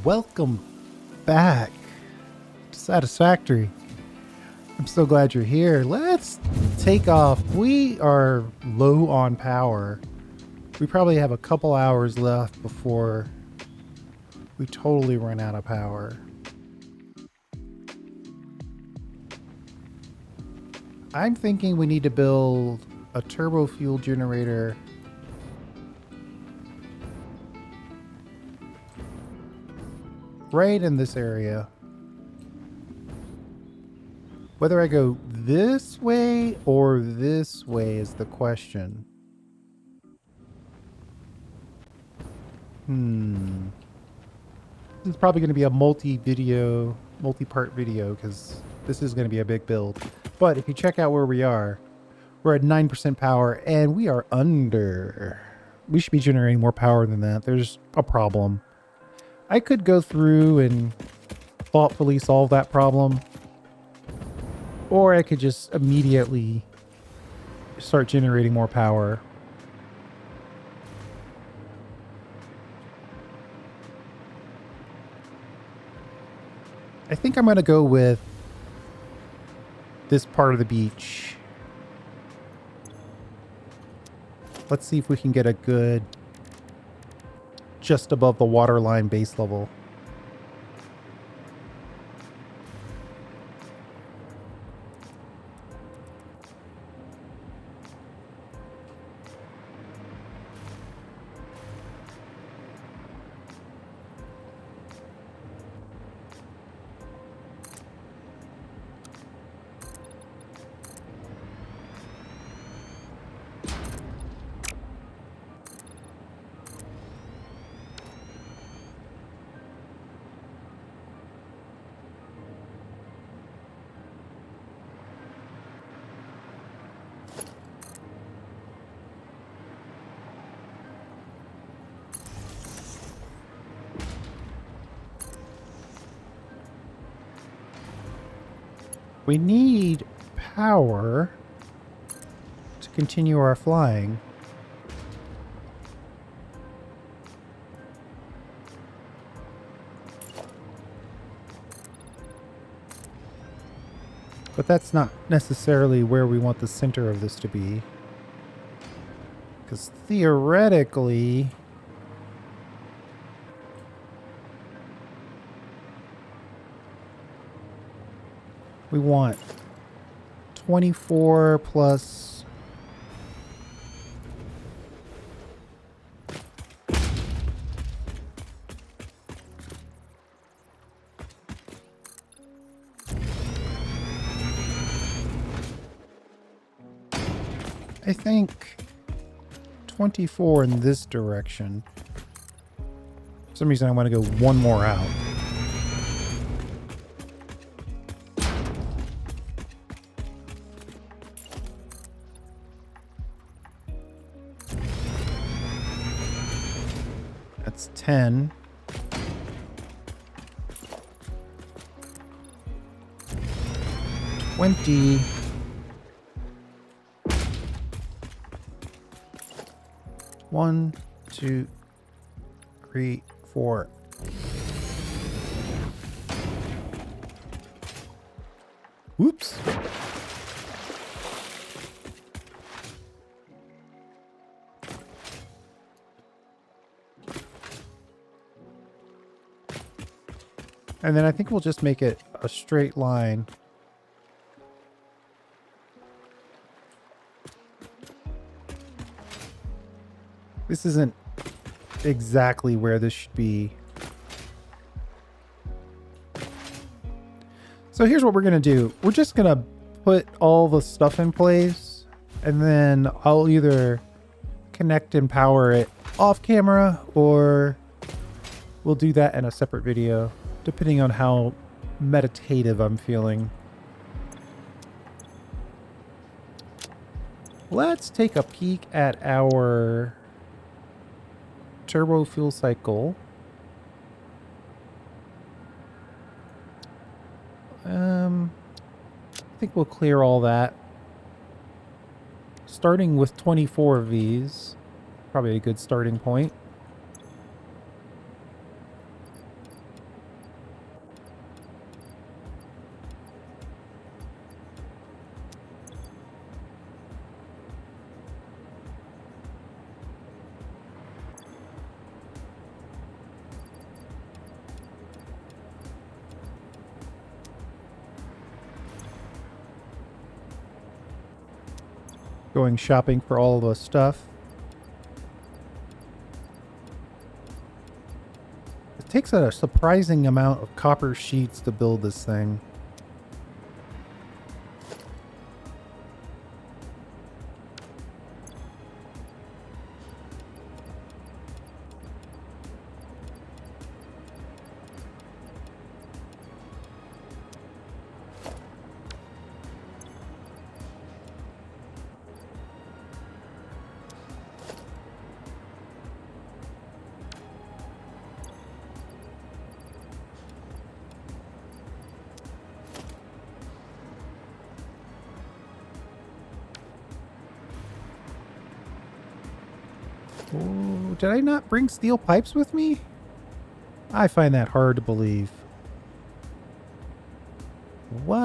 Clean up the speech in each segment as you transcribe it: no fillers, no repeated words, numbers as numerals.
Welcome back to Satisfactory. I'm so glad you're here. Let's take off. We are low on power. We probably have a couple hours left before we totally run out of power. I'm thinking we need to build a turbo fuel generator right in this area. Whether I go this way or this way is the question. This is probably going to be a multi-part video because this is going to be a big build. But if you check out where we are, we're at 9% power and we are under. We should be generating more power than that. There's a problem. I could go through and thoughtfully solve that problem. Or I could just immediately start generating more power. I think I'm going to go with this part of the beach. Let's see if we can get a good just above the waterline base level. We need power to continue our flying. But that's not necessarily where we want the center of this to be. Because theoretically, we want 24 plus I think 24 in this direction. For some reason I want to go one more out. That's 10. $20. One, two, three, four. Whoops. And then I think we'll just make it a straight line. This isn't exactly where this should be. So here's what we're going to do. We're just going to put all the stuff in place, and then I'll either connect and power it off camera, or we'll do that in a separate video, depending on how meditative I'm feeling. Let's take a peek at our turbo fuel cycle. I think we'll clear all that. Starting with 24 of these, probably a good starting point. going shopping for all the stuff. It takes a surprising amount of copper sheets to build this thing. Oh, did I not bring steel pipes with me? I find that hard to believe. What?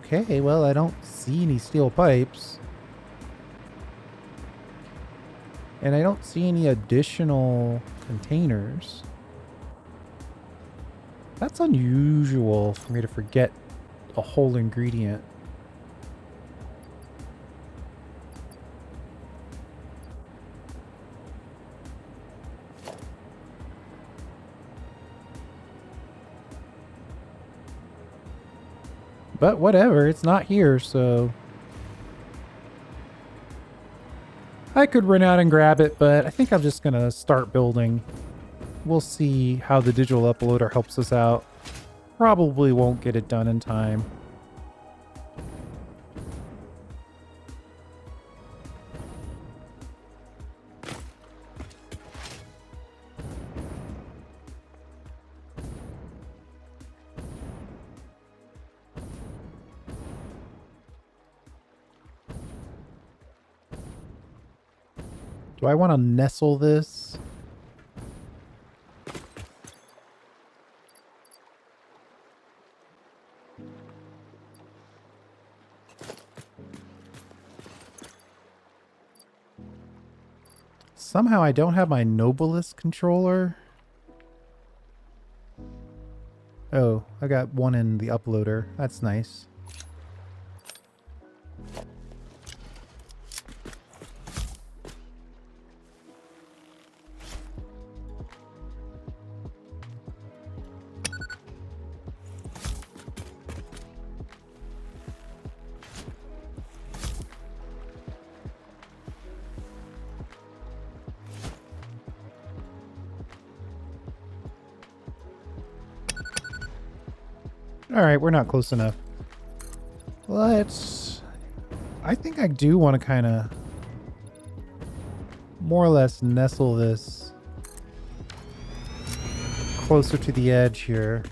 Okay, well, I don't see any steel pipes. And I don't see any additional containers. That's unusual for me to forget a whole ingredient. But whatever, it's not here, so... I could run out and grab it, but I think I'm just gonna start building. We'll see how the digital uploader helps us out. Probably won't get it done in time. Do I want to nestle this? Somehow I don't have my Nobilis controller. Oh, I got one in the uploader. That's nice. Alright, we're not close enough. Let's... I think I do want to kind of more or less nestle this closer to the edge here.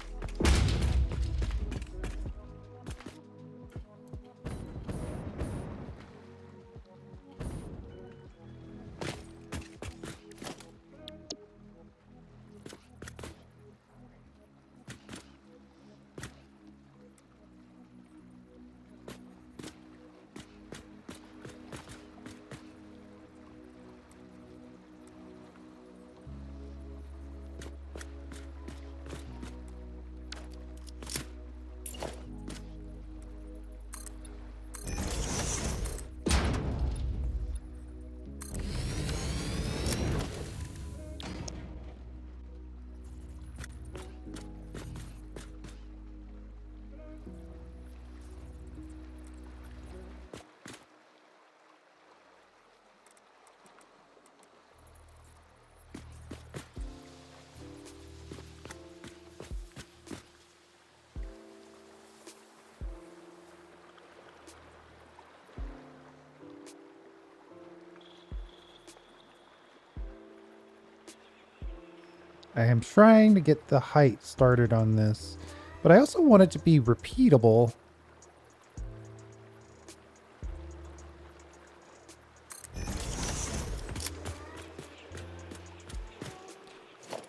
I am trying to get the height started on this, but I also want it to be repeatable.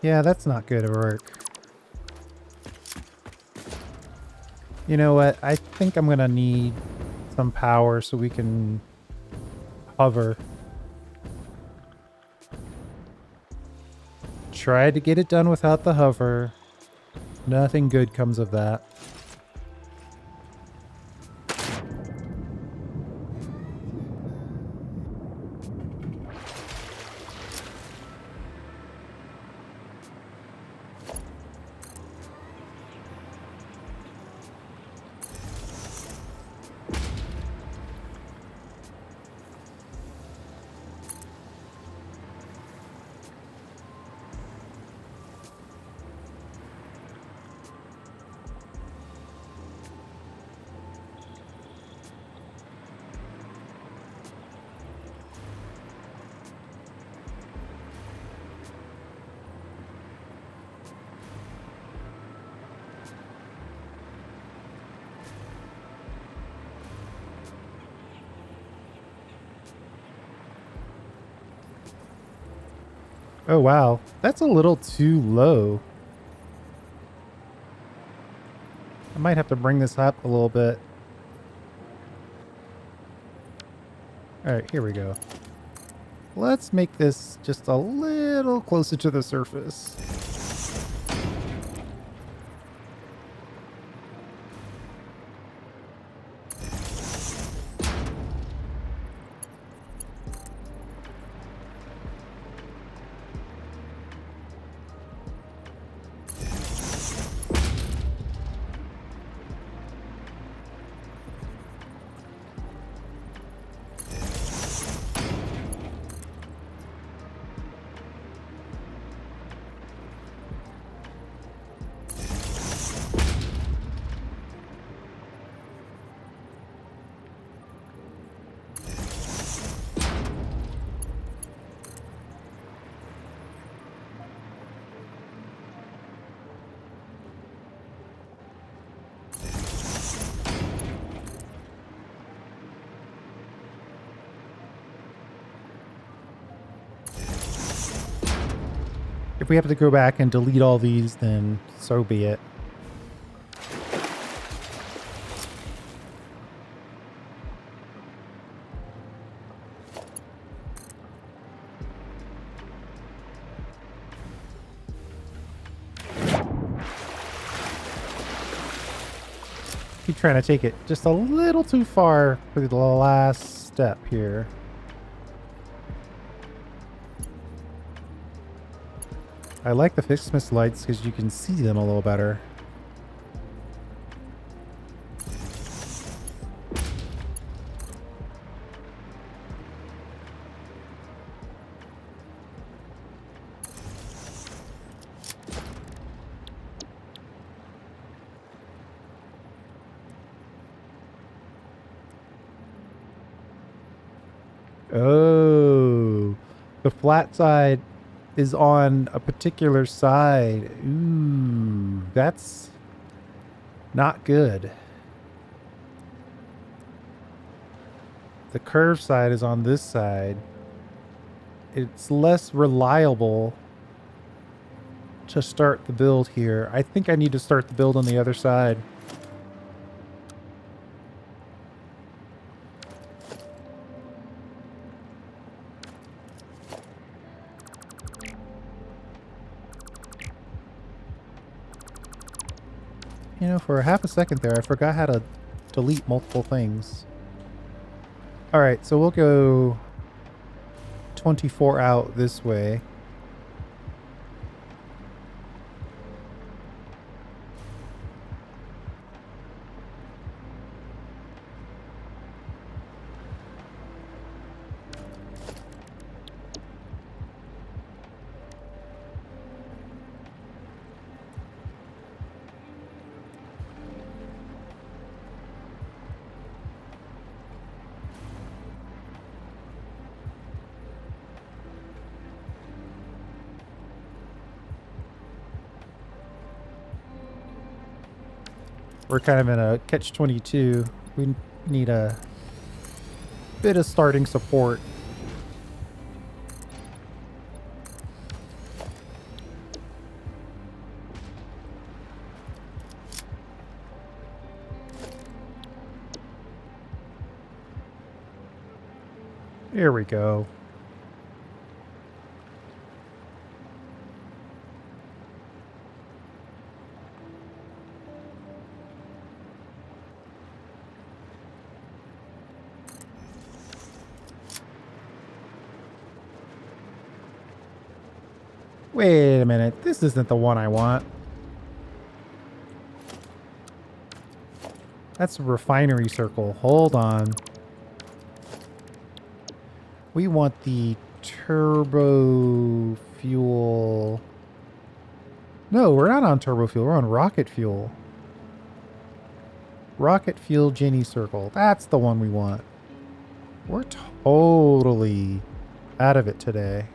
Yeah, that's not good at work. You know what? I think I'm gonna need some power so we can hover. Tried to get it done without the hover. Nothing good comes of that. Oh, wow. That's a little too low. I might have to bring this up a little bit. All right, here we go. Let's make this just a little closer to the surface. If we have to go back and delete all these, then so be it. Keep trying to take it just a little too far for the last step here. I like the Christmas lights because you can see them a little better. Oh, the flat side is on a particular side. Ooh, that's not good. The curved side is on this side. It's less reliable to start the build here. I think I need to start the build on the other side. You know, for half a second there, I forgot how to delete multiple things. All right, so we'll go 24 out this way. We're kind of in a catch-22. We need a bit of starting support. Here we go. Wait a minute. This isn't the one I want. That's a refinery circle. Hold on. We want the turbo fuel. No, we're not on turbo fuel. We're on rocket fuel. Rocket fuel Jenny circle. That's the one we want. We're totally out of it today.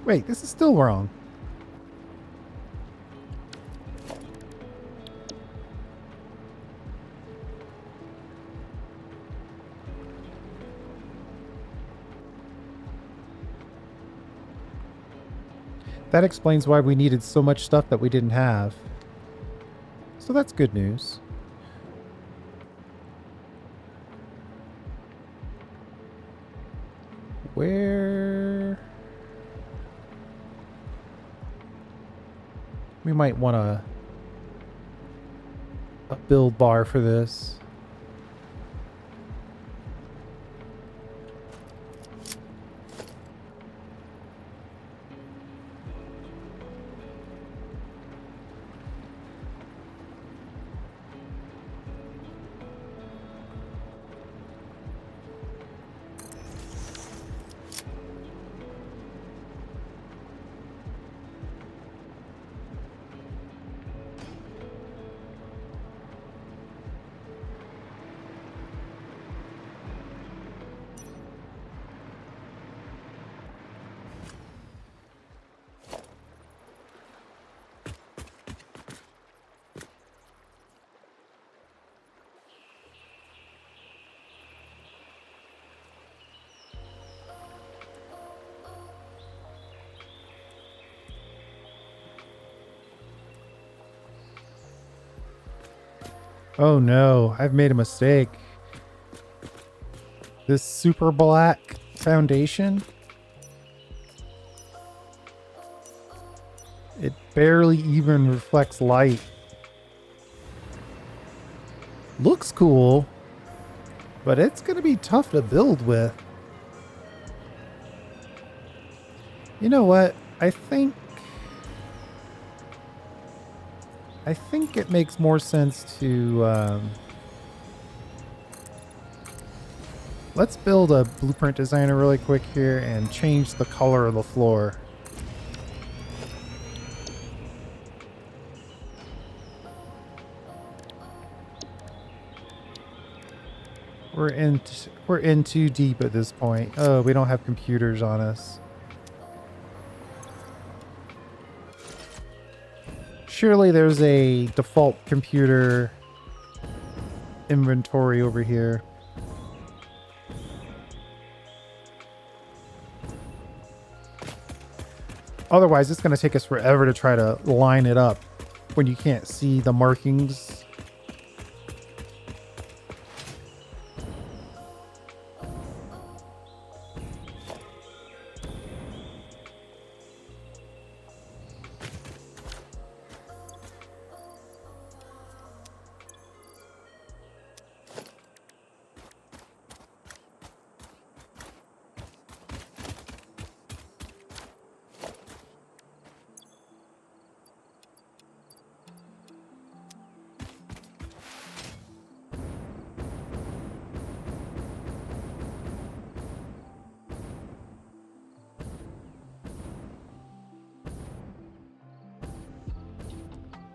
Wait, this is still wrong. That explains why we needed so much stuff that we didn't have. So that's good news. Where... We might want a build bar for this. Oh no, I've made a mistake. This super black foundation, it barely even reflects light. Looks cool, but it's gonna be tough to build with. You know what? I think it makes more sense to let's build a blueprint designer really quick here and change the color of the floor. We're in too deep at this point. Oh, we don't have computers on us. Surely there's a default computer inventory over here. Otherwise, it's going to take us forever to try to line it up when you can't see the markings.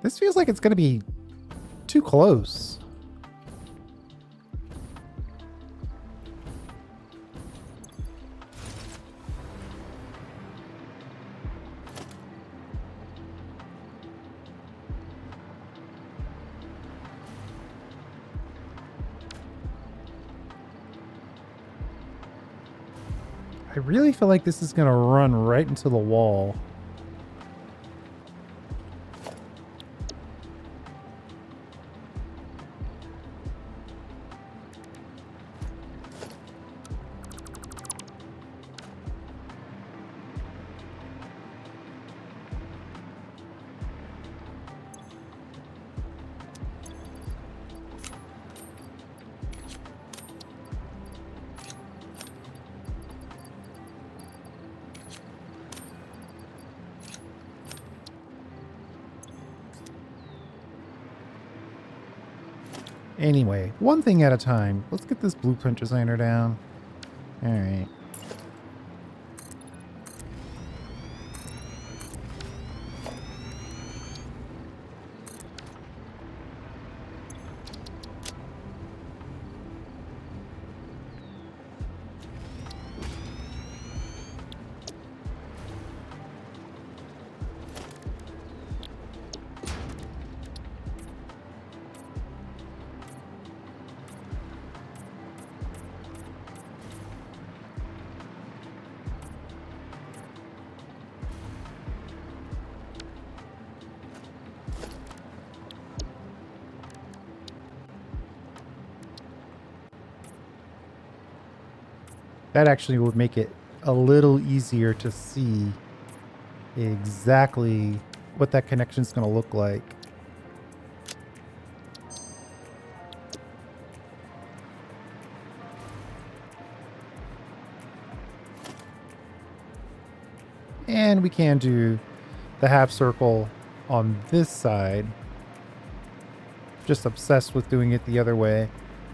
This feels like it's going to be too close. I really feel like this is going to run right into the wall. Anyway, one thing at a time. Let's get this blueprint designer down. All right. That actually would make it a little easier to see exactly what that connection is going to look like. And we can do the half circle on this side. Just obsessed with doing it the other way.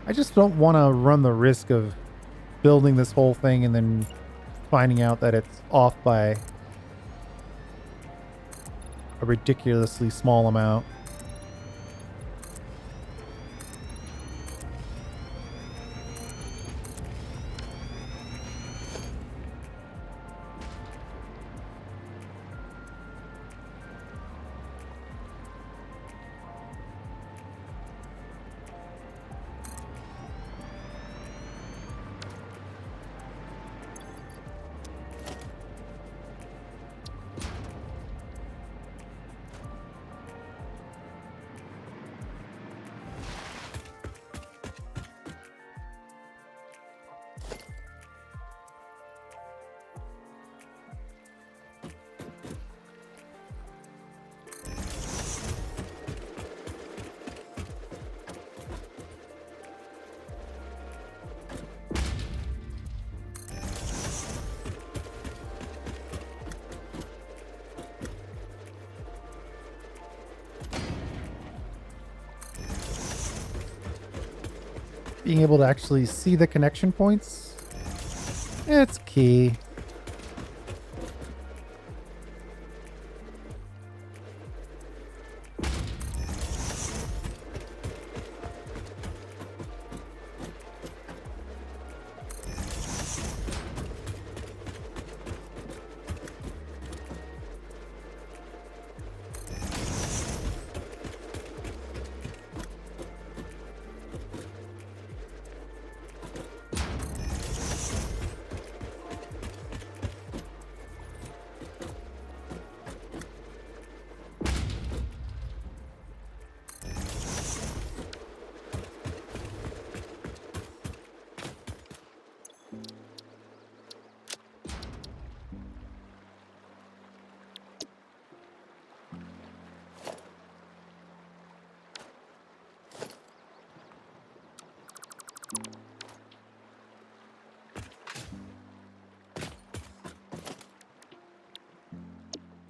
I just don't want to run the risk of building this whole thing and then finding out that it's off by a ridiculously small amount. Being able to actually see the connection points, it's key.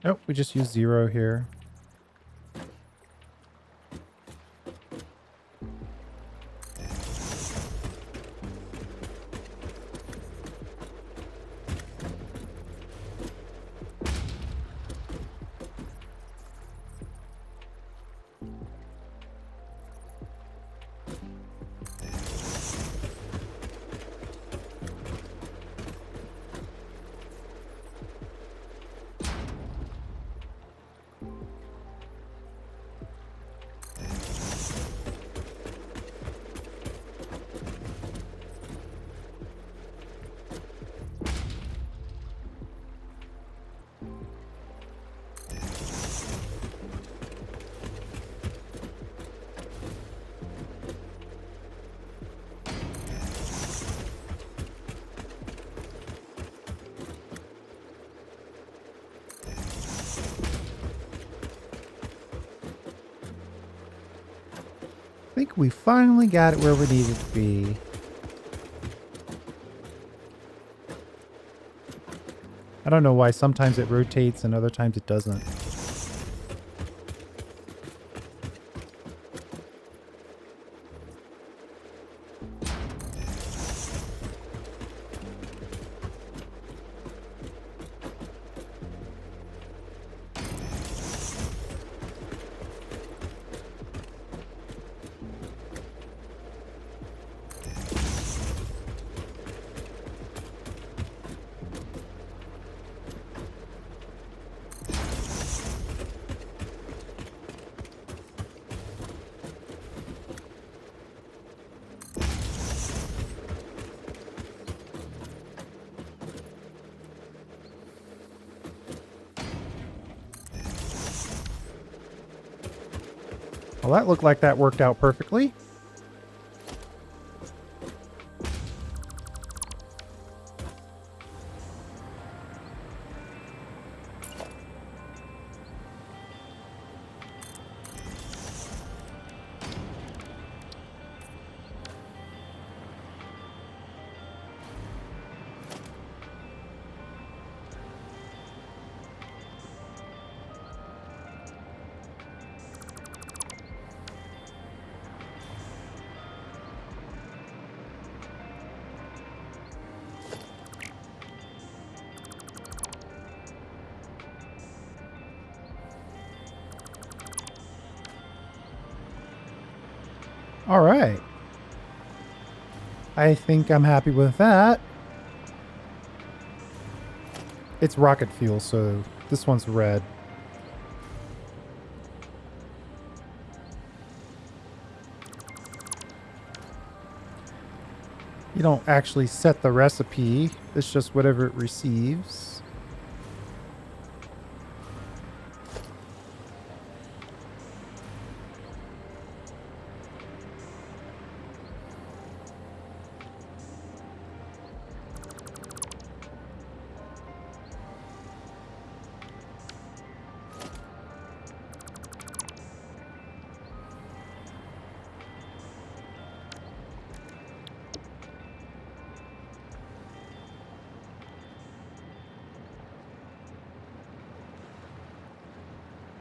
Nope, we just use 0 here. I think we finally got it where we needed to be. I don't know why sometimes it rotates and other times it doesn't. Well, that looked like that worked out perfectly. All right. I think I'm happy with that. It's rocket fuel, so this one's red. You don't actually set the recipe. It's just whatever it receives.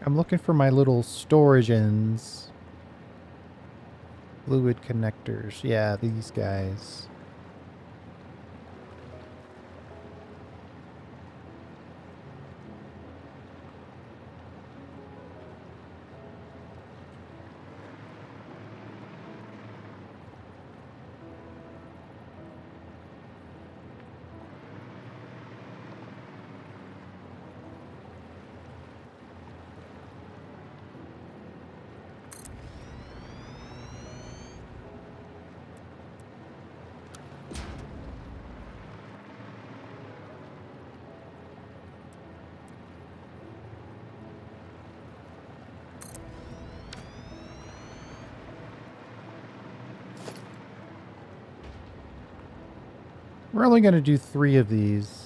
I'm looking for my little storage ends. Fluid connectors. Yeah, these guys. We're only going to do 3 of these.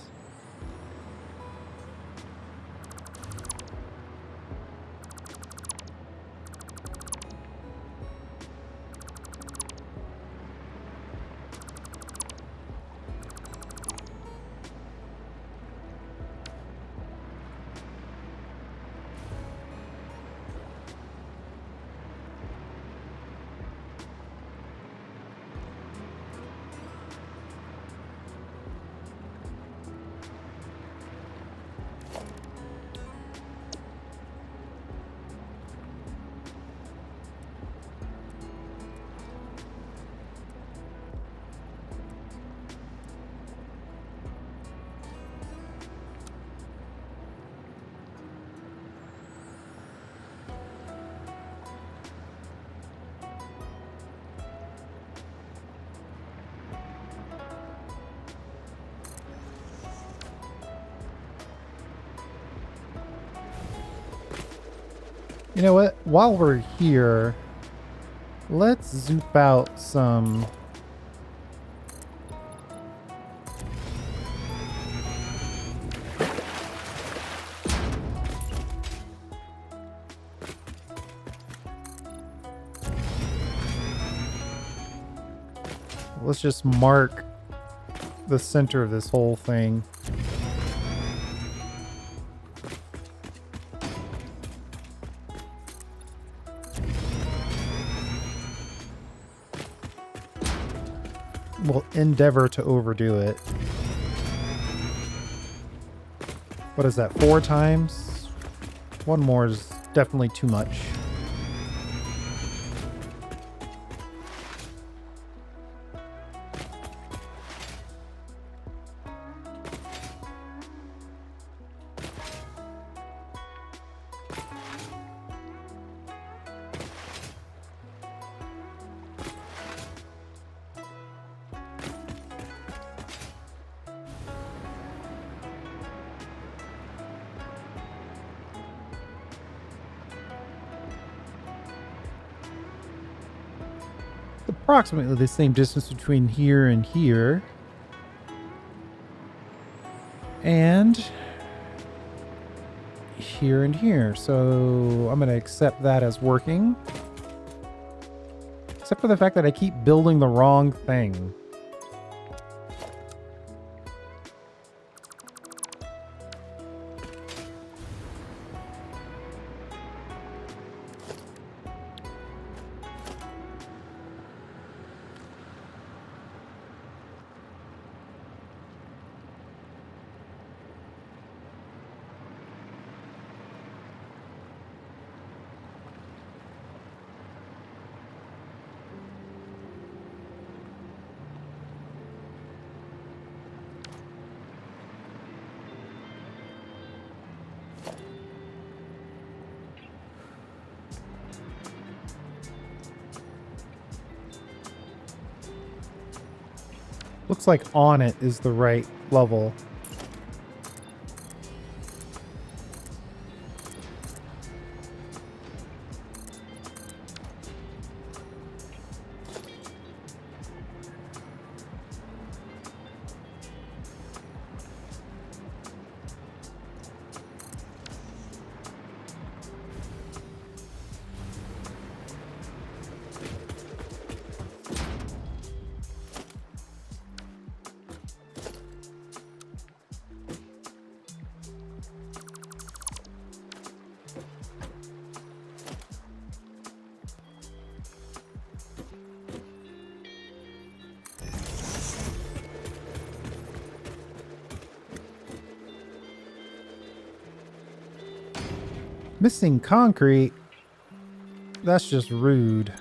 You know what? While we're here, let's zoop out some... Let's just mark the center of this whole thing. We'll endeavor to overdo it. What is that, 4 times? One more is definitely too much. Approximately the same distance between here and here. And here and here. So I'm going to accept that as working. Except for the fact that I keep building the wrong thing. Looks like on it is the right level. Missing concrete? That's just rude.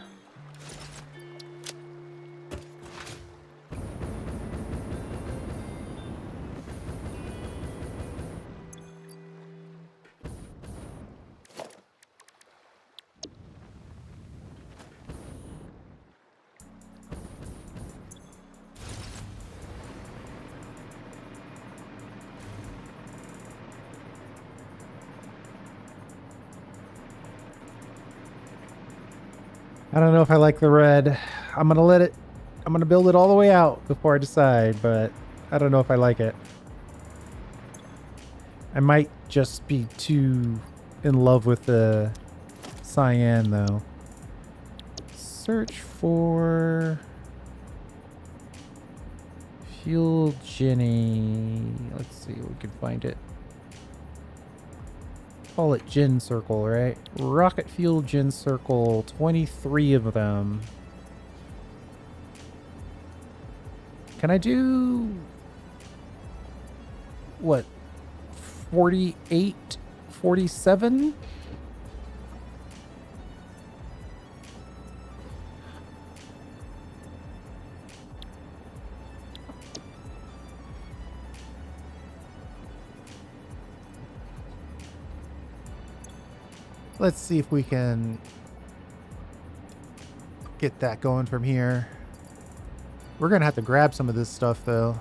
I don't know if I like the red. I'm gonna build it all the way out before I decide, but I don't know if I like it. I might just be too in love with the cyan though. Search for fuel Jenny. Let's see if we can find it. Call it Gin Circle, right? Rocket Fuel Gin Circle, 23 of them. Can I do what? 48, 47? Let's see if we can get that going from here. We're gonna have to grab some of this stuff though.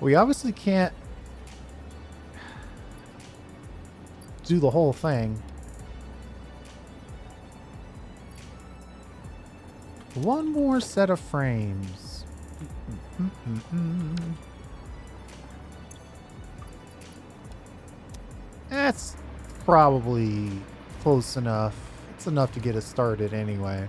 We obviously can't do the whole thing. One more set of frames. That's probably close enough. It's enough to get us started anyway.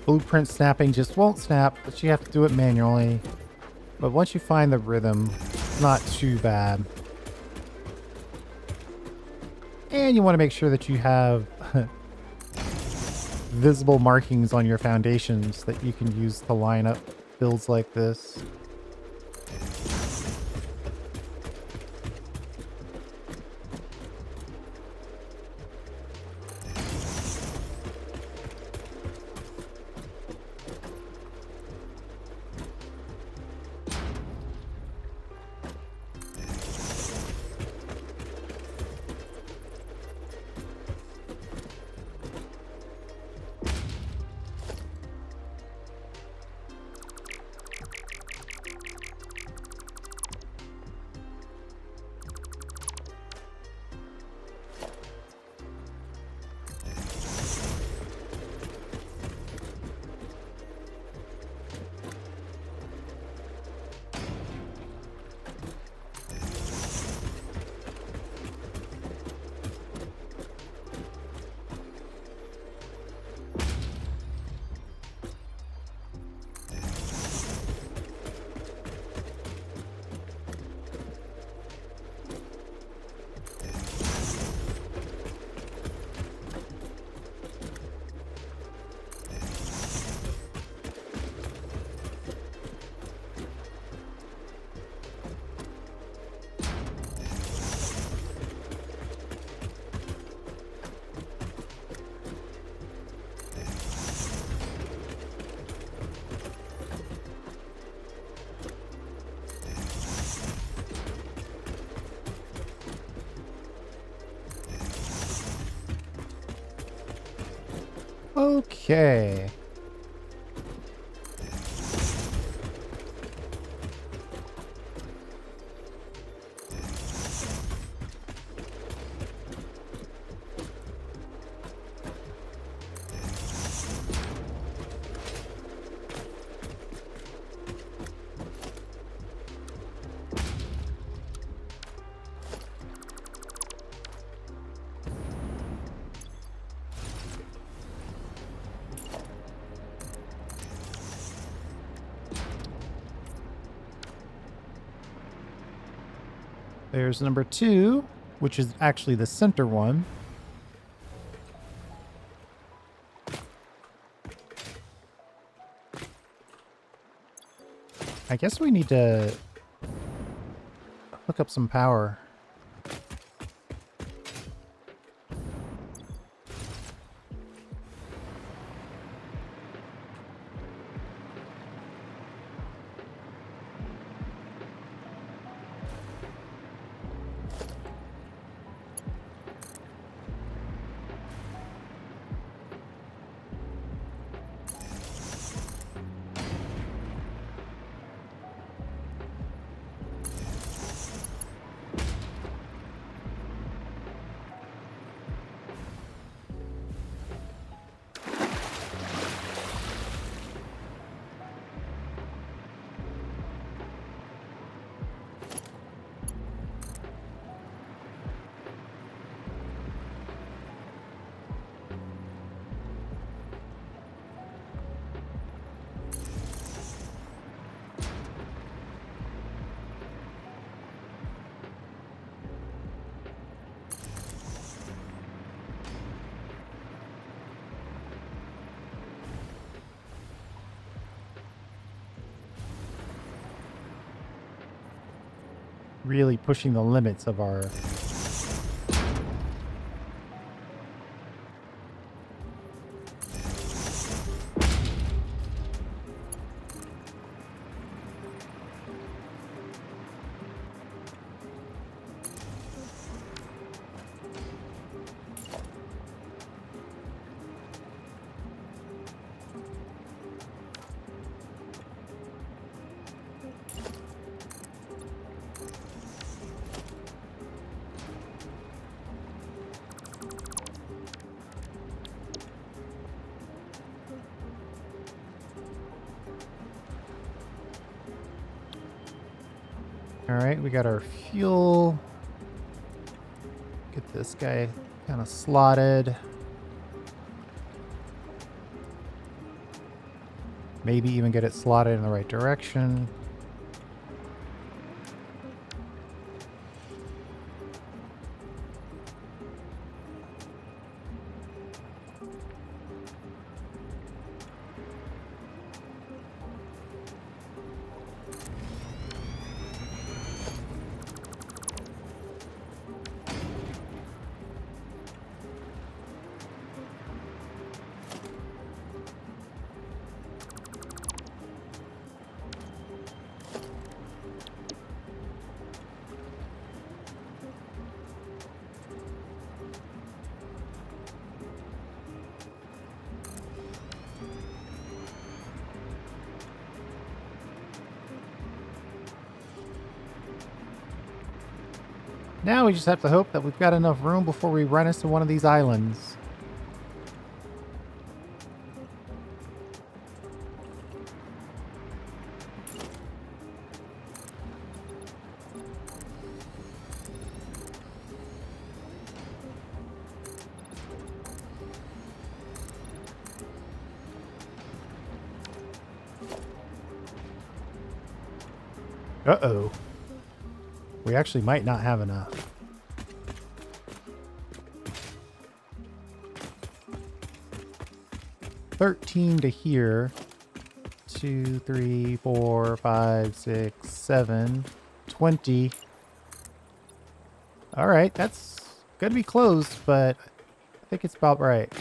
Blueprint snapping just won't snap, but you have to do it manually. But once you find the rhythm, it's not too bad. And you want to make sure that you have visible markings on your foundations that you can use to line up builds like this. Okay. There's number 2, which is actually the center one. I guess we need to hook up some power. Really pushing the limits of our... All right, we got our fuel. Get this guy kind of slotted. Maybe even get it slotted in the right direction. Now we just have to hope that we've got enough room before we run into one of these islands. Uh-oh. We actually might not have enough. $13 to here. 2, 3, 4, 5, 6, 7, 20. All right, that's gonna be close, but I think it's about right.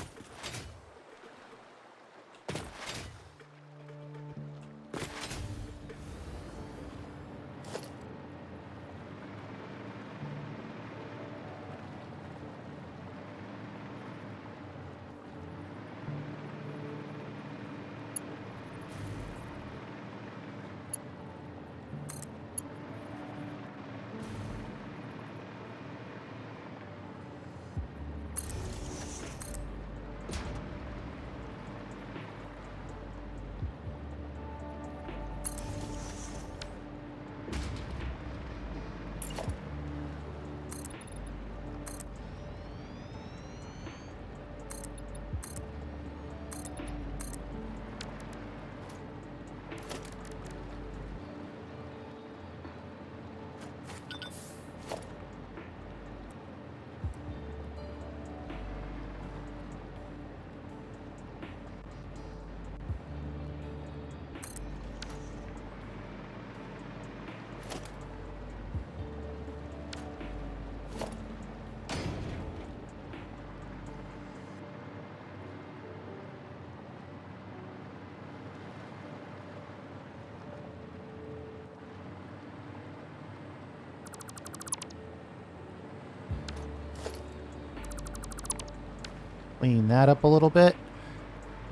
Clean that up a little bit.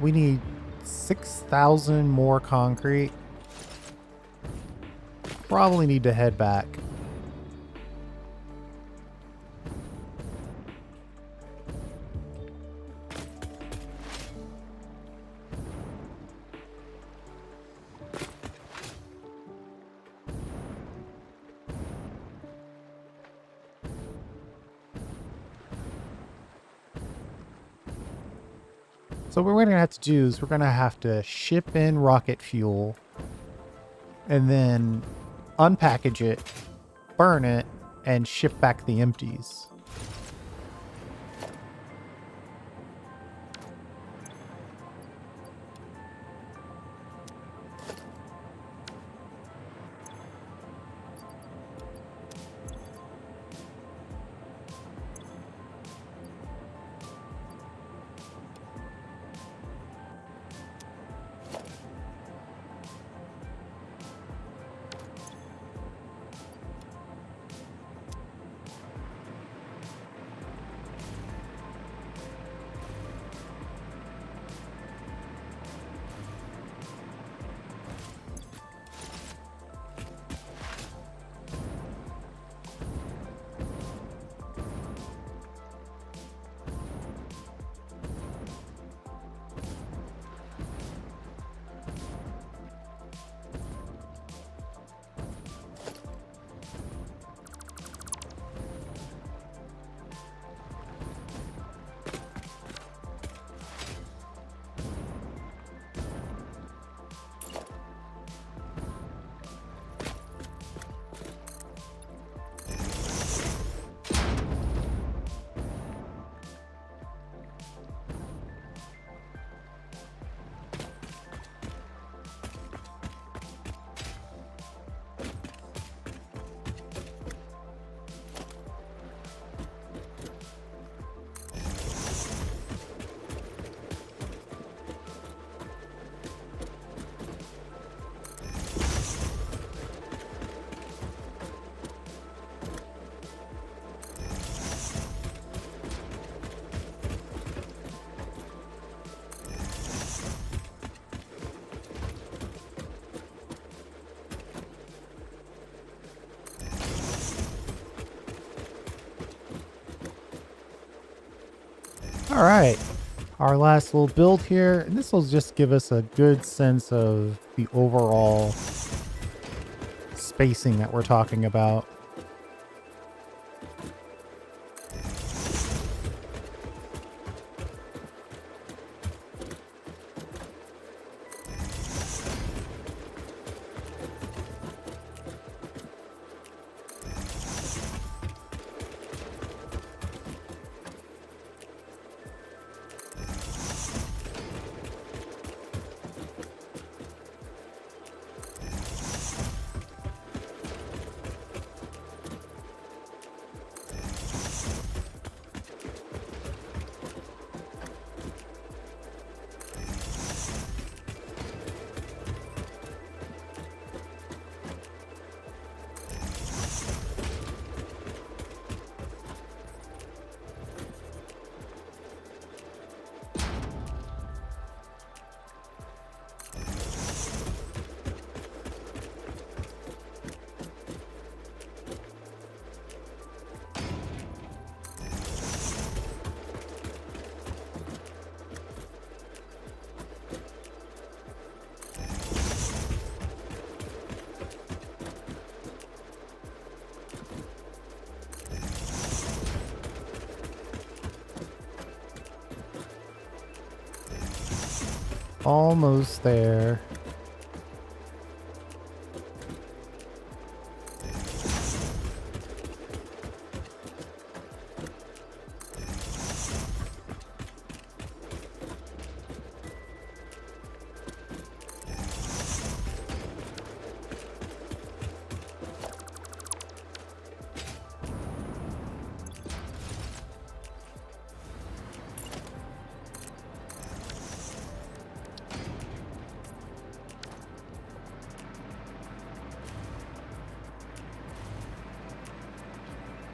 We need 6,000 more concrete. Probably need to head back. So what we're going to have to do is we're going to have to ship in rocket fuel and then unpackage it, burn it, and ship back the empties. All right, our last little build here, and this will just give us a good sense of the overall spacing that we're talking about. Almost there.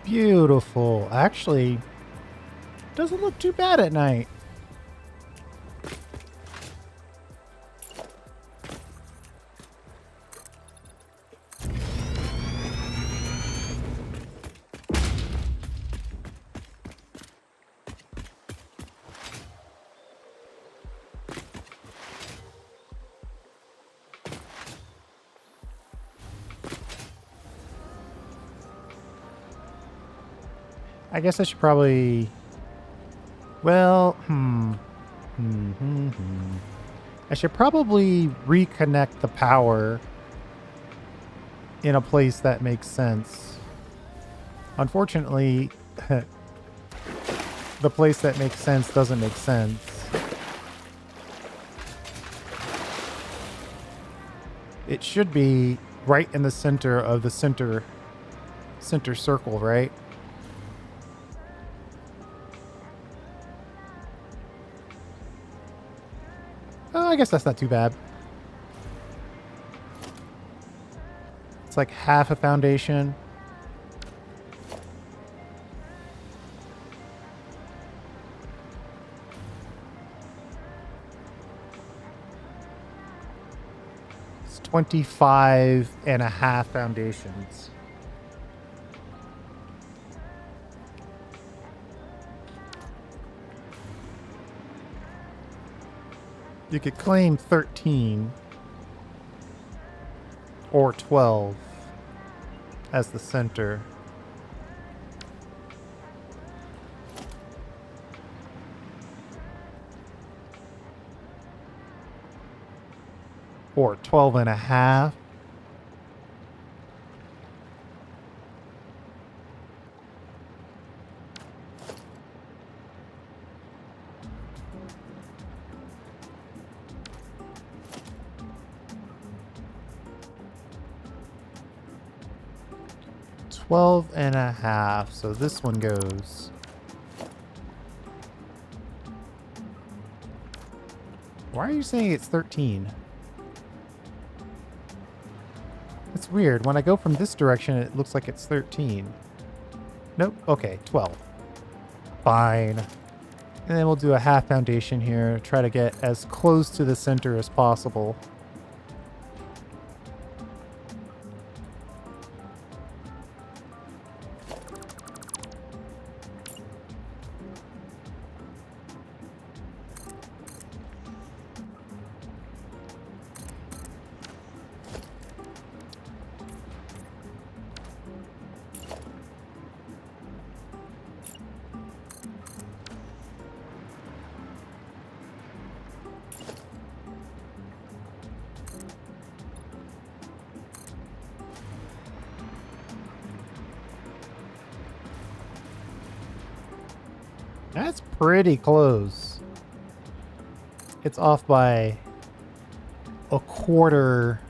Beautiful. Actually, doesn't look too bad at night. I guess I should probably... Well, I should probably reconnect the power in a place that makes sense. Unfortunately, the place that makes sense doesn't make sense. It should be right in the center of the center circle, right? Oh, I guess that's not too bad. It's like half a foundation. It's 25.5 foundations. You could claim 13 or 12 as the center. Or 12.5. $12.5. So this one goes. Why are you saying it's 13? It's weird. When I go from this direction, it looks like it's 13. Nope. Okay, 12. Fine. And then we'll do a half foundation here. Try to get as close to the center as possible. That's pretty close. It's off by a quarter.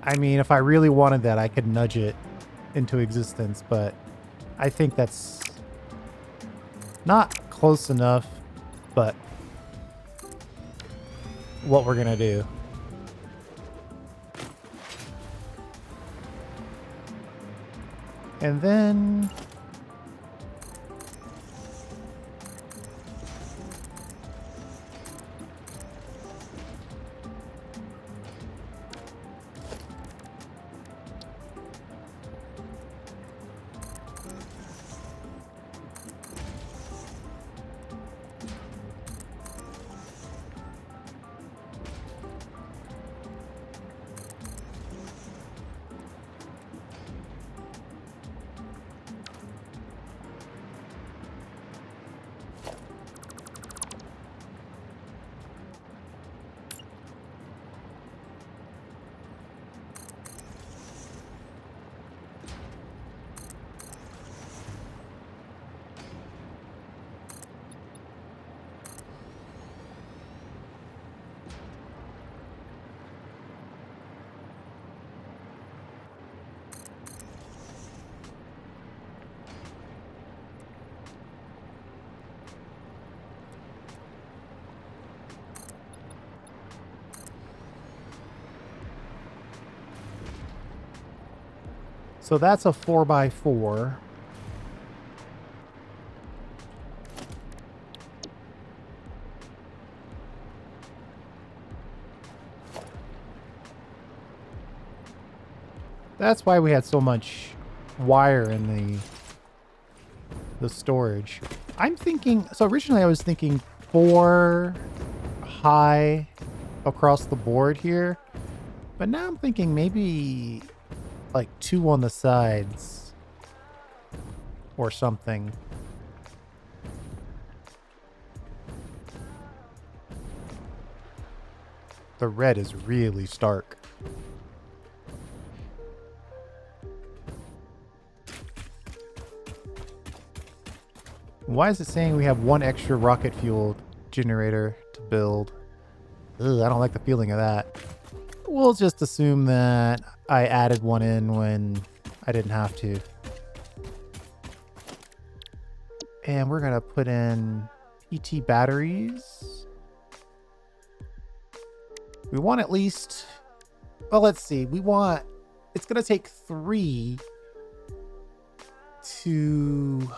I mean, if I really wanted that, I could nudge it into existence, but I think that's not close enough, but what we're gonna do. And then... So that's a 4x4. That's why we had so much wire in the storage. I'm thinking, so originally I was thinking 4 high across the board here, but now I'm thinking maybe like 2 on the sides. or something. The red is really stark. Why is it saying we have one extra rocket fuel generator to build? Ugh, I don't like the feeling of that. We'll just assume that I added one in when I didn't have to. And we're gonna put in PT batteries. We want at least, well, let's see. We want, it's gonna take 3 to,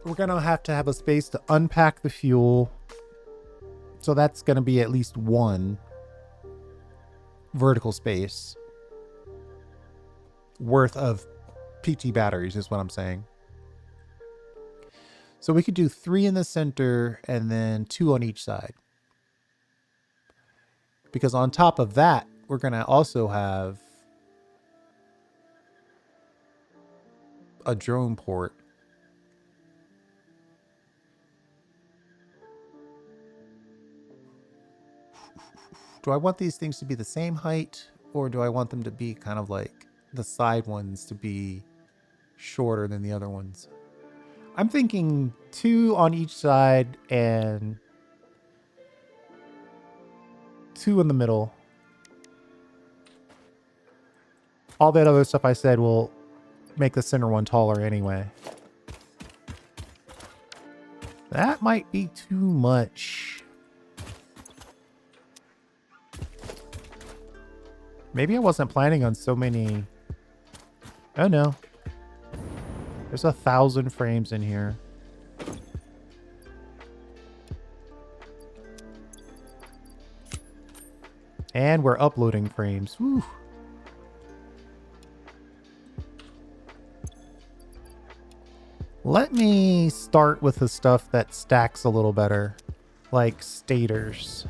we're gonna have to have a space to unpack the fuel. So that's gonna be at least 1 vertical space worth of PT batteries is what I'm saying. So we could do 3 in the center and then 2 on each side. Because on top of that, we're going to also have a drone port. Do I want these things to be the same height, or do I want them to be kind of like the side ones to be shorter than the other ones? I'm thinking 2 on each side and 2 in the middle. All that other stuff I said will make the center one taller anyway. That might be too much. Maybe I wasn't planning on so many. Oh no. There's 1,000 frames in here. And we're uploading frames. Whew. Let me start with the stuff that stacks a little better, like stators.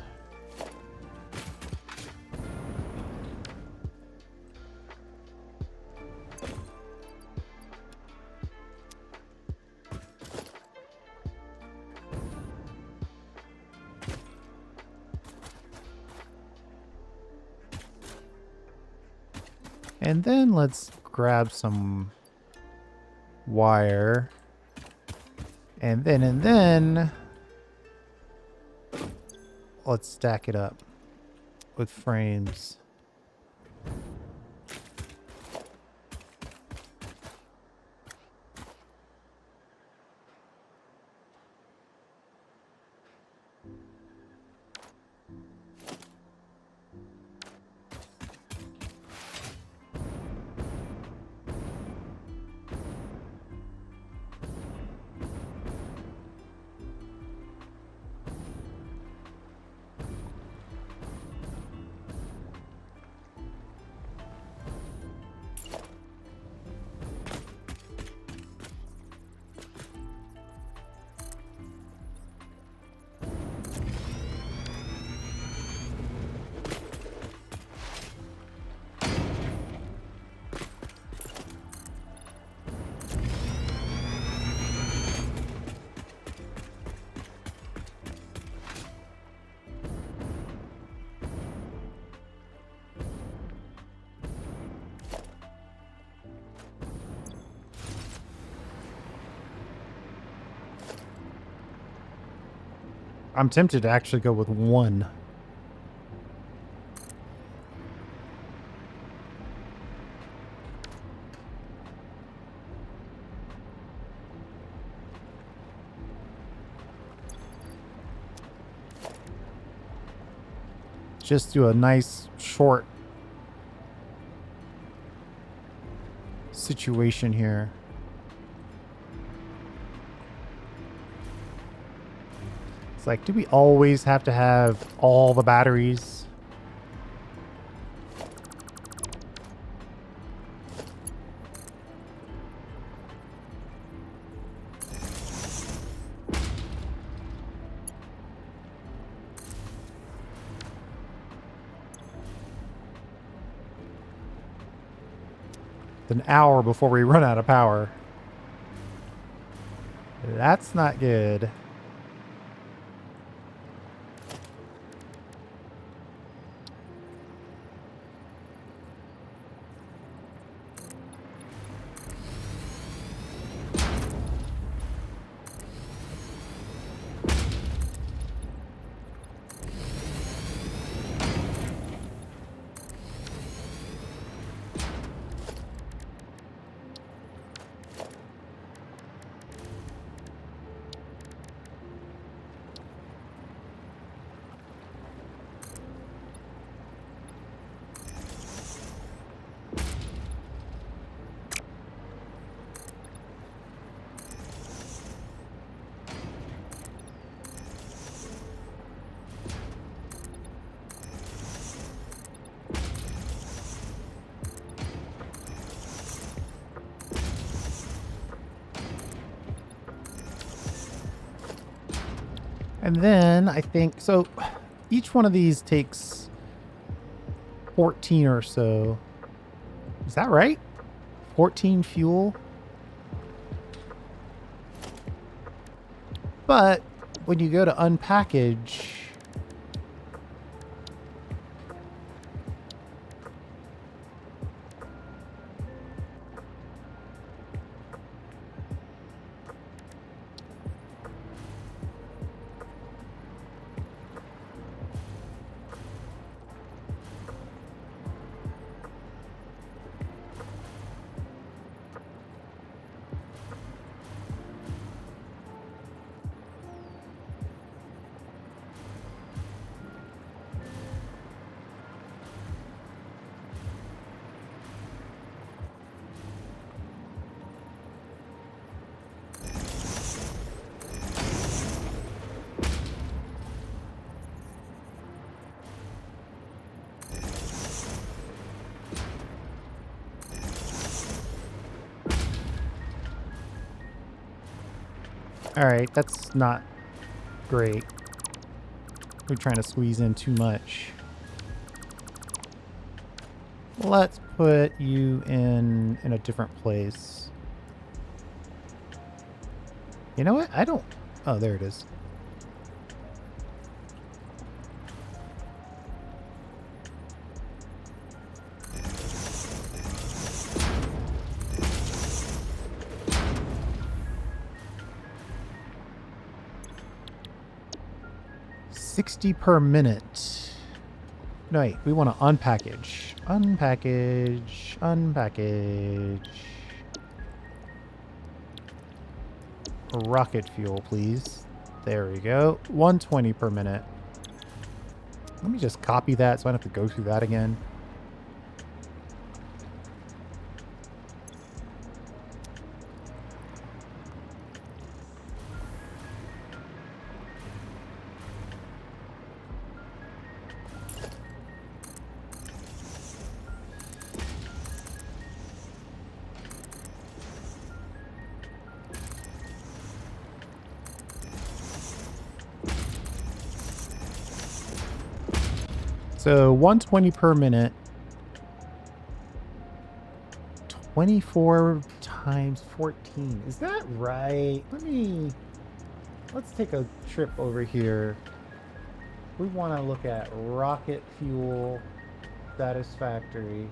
And then let's grab some wire. And then let's stack it up with frames. I'm tempted to actually go with 1. Just do a nice short situation here. It's like, do we always have to have all the batteries? An hour before we run out of power. That's not good. And then I think, so each one of these takes 14 or so. Is that right? 14 fuel? But when you go to unpackage, all right, that's not great. We're trying to squeeze in too much. Let's put you in a different place. You know what? I don't... Oh, there it is. $60 per minute. No, wait, we want to unpackage. Unpackage. Unpackage. Rocket fuel, please. There we go. 120 per minute. Let me just copy that so I don't have to go through that again. So 120 per minute. 24 times 14. Is that right? Let's take a trip over here. We want to look at rocket fuel satisfactory.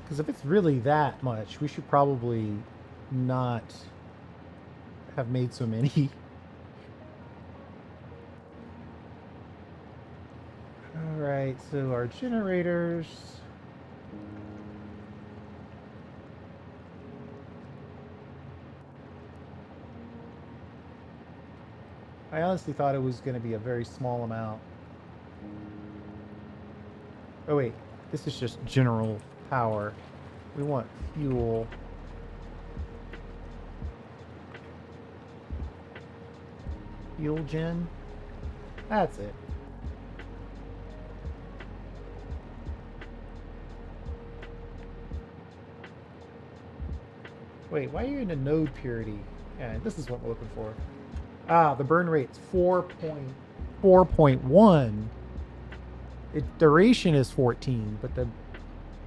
Because if it's really that much, we should probably not have made so many. Alright, so our generators. I honestly thought it was going to be a very small amount. Oh wait, this is just general power. We want fuel. Fuel gen? That's it. Wait, why are you in a node purity? Yeah, this is what we're looking for. Ah, the burn rate's 4.1. Duration is 14, but the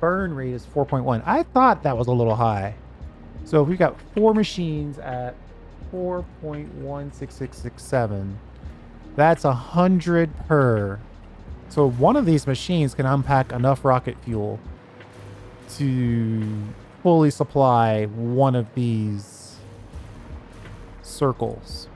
burn rate is 4.1. I thought that was a little high. So if we've got 4 machines at 4.16667, that's 100 per. So one of these machines can unpack enough rocket fuel to fully supply one of these circles.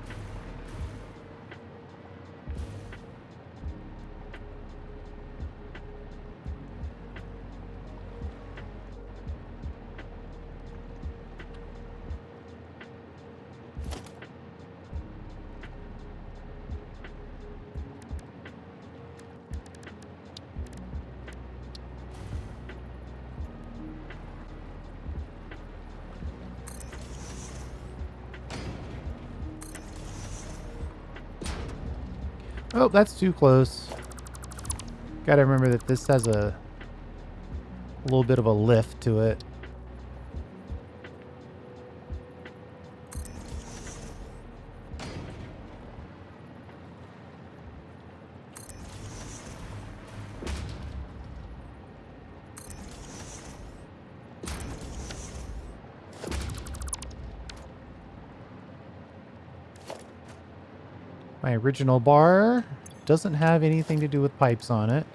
Oh, that's too close. Gotta remember that this has a little bit of a lift to it. My original bar doesn't have anything to do with pipes on it.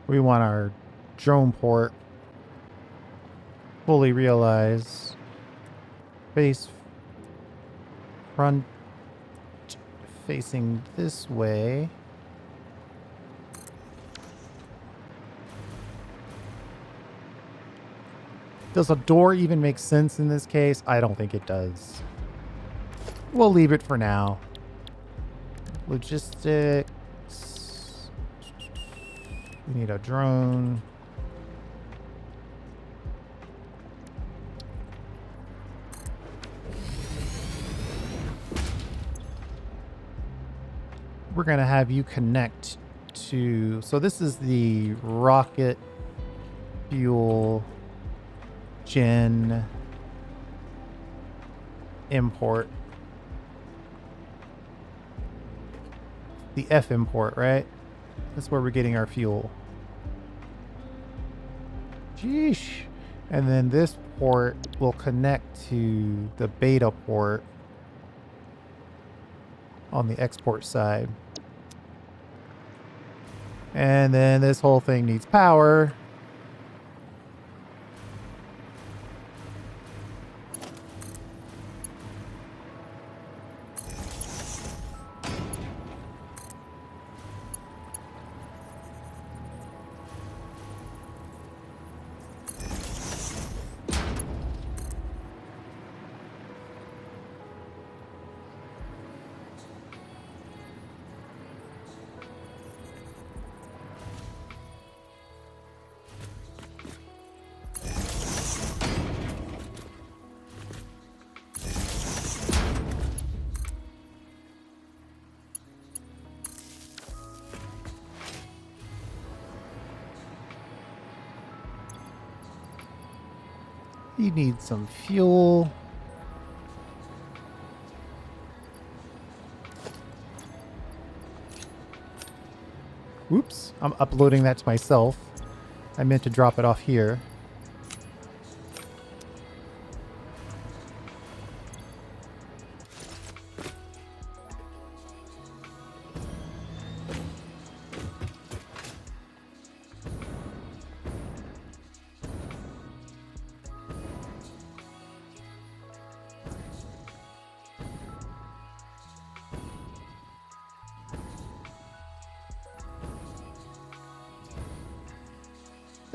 We want our drone port fully realized. Face front facing this way. Does a door even make sense in this case? I don't think it does. We'll leave it for now. Logistics. We need a drone. We're going to have you connect to... So this is the rocket fuel gen import. The F import, right? That's where we're getting our fuel. Sheesh. And then this port will connect to the beta port on the export side. And then this whole thing needs power. You need some fuel. Oops, I'm uploading that to myself. I meant to drop it off here.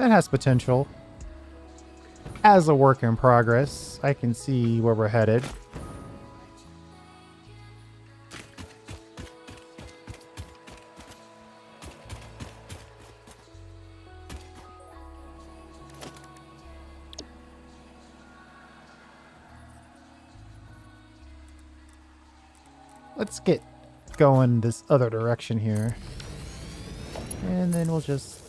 That has potential. As a work in progress, I can see where we're headed. Let's get going this other direction here. And then we'll just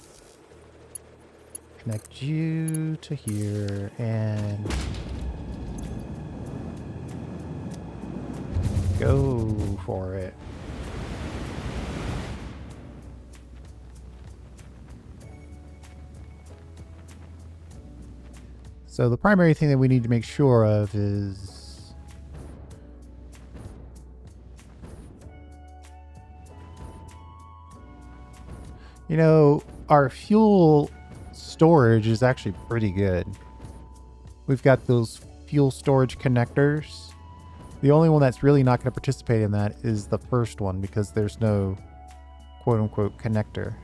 connect you to here and go for it. So the primary thing that we need to make sure of is our fuel storage is actually pretty good. We've got those fuel storage connectors. The only one that's really not going to participate in that is the first one because there's no quote-unquote connector.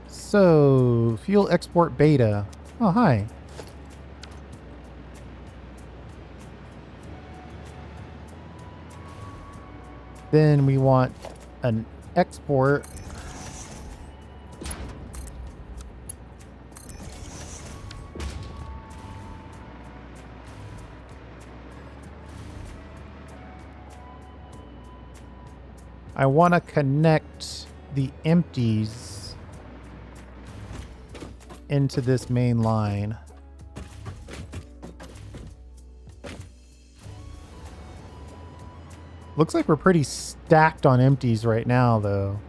So, fuel export beta. Oh, hi. Then we want an export. I want to connect the empties into this main line. Looks like we're pretty stacked on empties right now, though.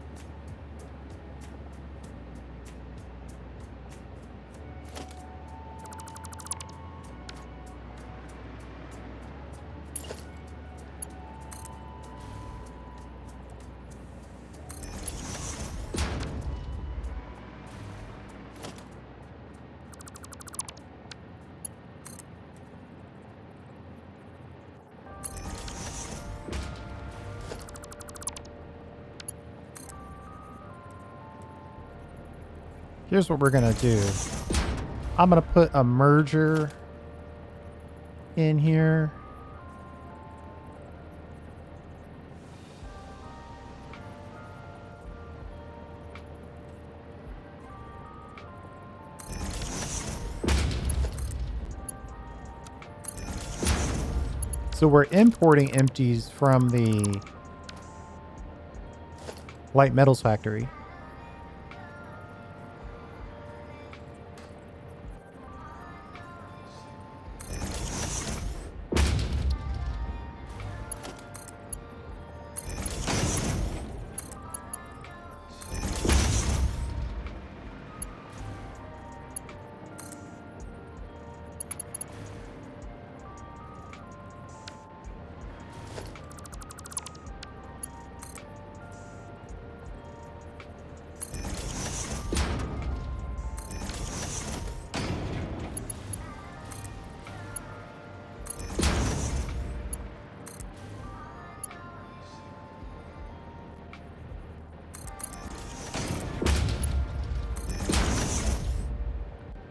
Here's what we're gonna do. I'm gonna put a merger in here. So we're importing empties from the light metals factory.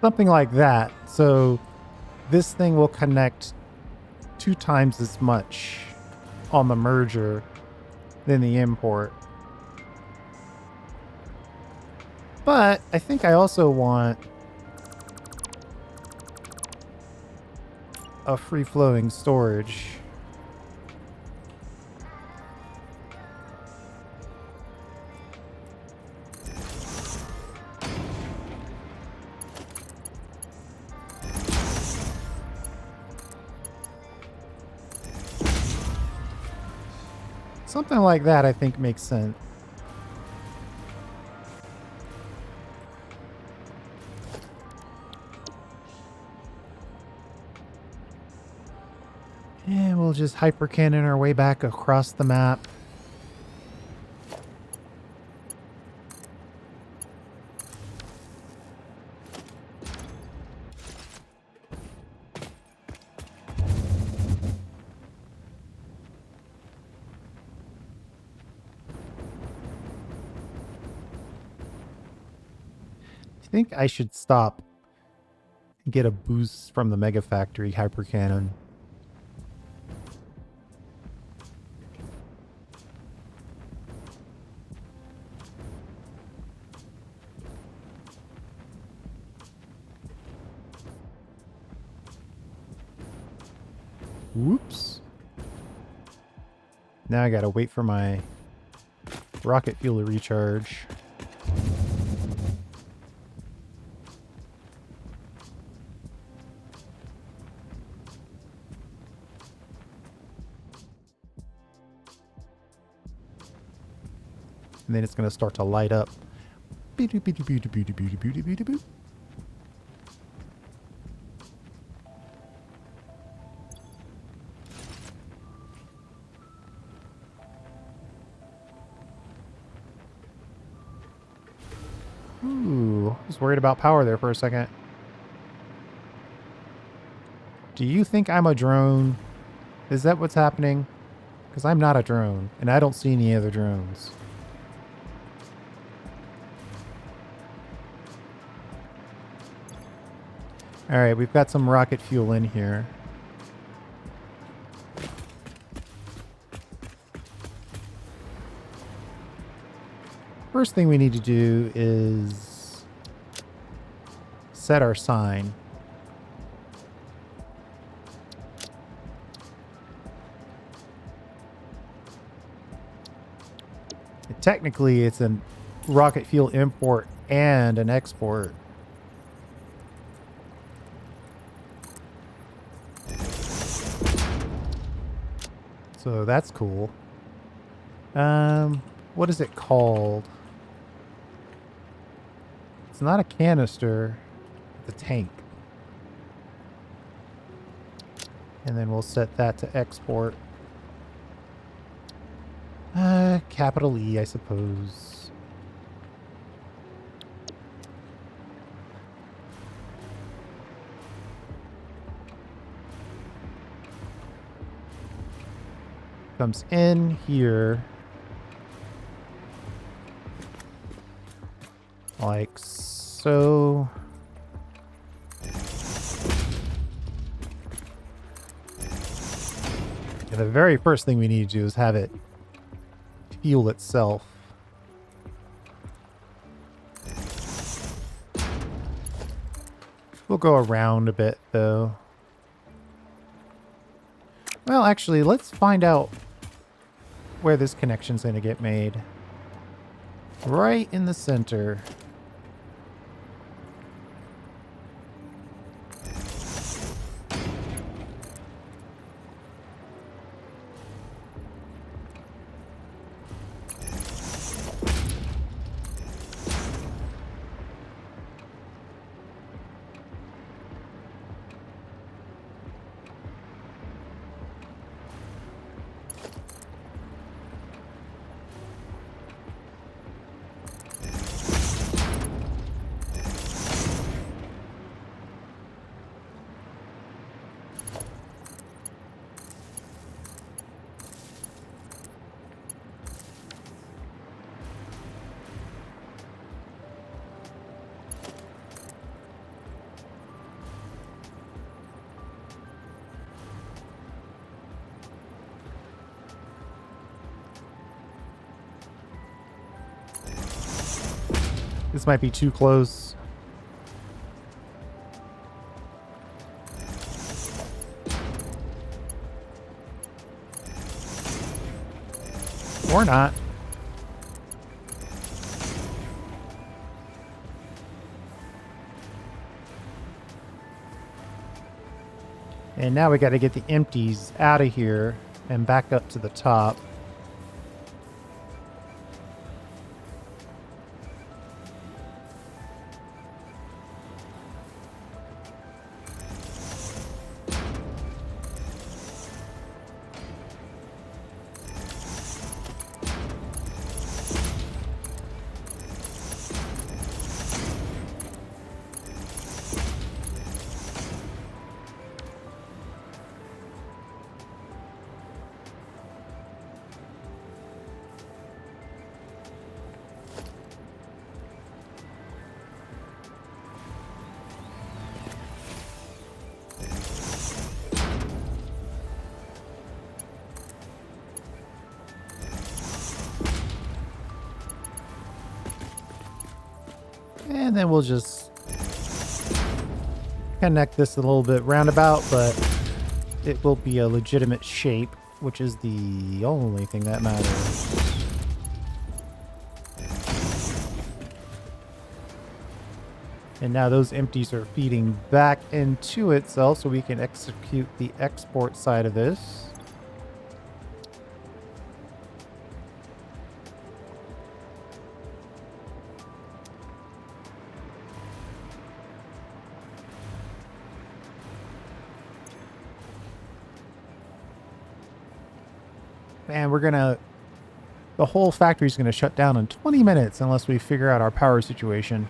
Something like that. So this thing will connect 2 times as much on the merger than the import. But I think I also want a free-flowing storage. Something like that, I think, makes sense. And we'll just hypercannon our way back across the map. think I should stop and get a boost from the Mega Factory Hyper Cannon. Whoops. Now I gotta wait for my rocket fuel to recharge. And then it's gonna start to light up. Ooh, I was worried about power there for a second. Do you think I'm a drone? Is that what's happening? Because I'm not a drone, and I don't see any other drones. Alright, we've got some rocket fuel in here. First thing we need to do is set our sign. Technically, it's a rocket fuel import and an export. So that's cool. What is it called? It's not a canister, it's a tank. And then we'll set that to export. Capital E, I suppose. Comes in here. Like so. And the very first thing we need to do is have it fuel itself. We'll go around a bit though. Well, actually, let's find out where this connection's going to get made. Right in the center. This might be too close. Or not. And now we got to get the empties out of here and back up to the top. And then we'll just connect this a little bit roundabout, but it will be a legitimate shape, which is the only thing that matters. And now those empties are feeding back into itself so we can execute the export side of this. And the whole factory is gonna shut down in 20 minutes unless we figure out our power situation.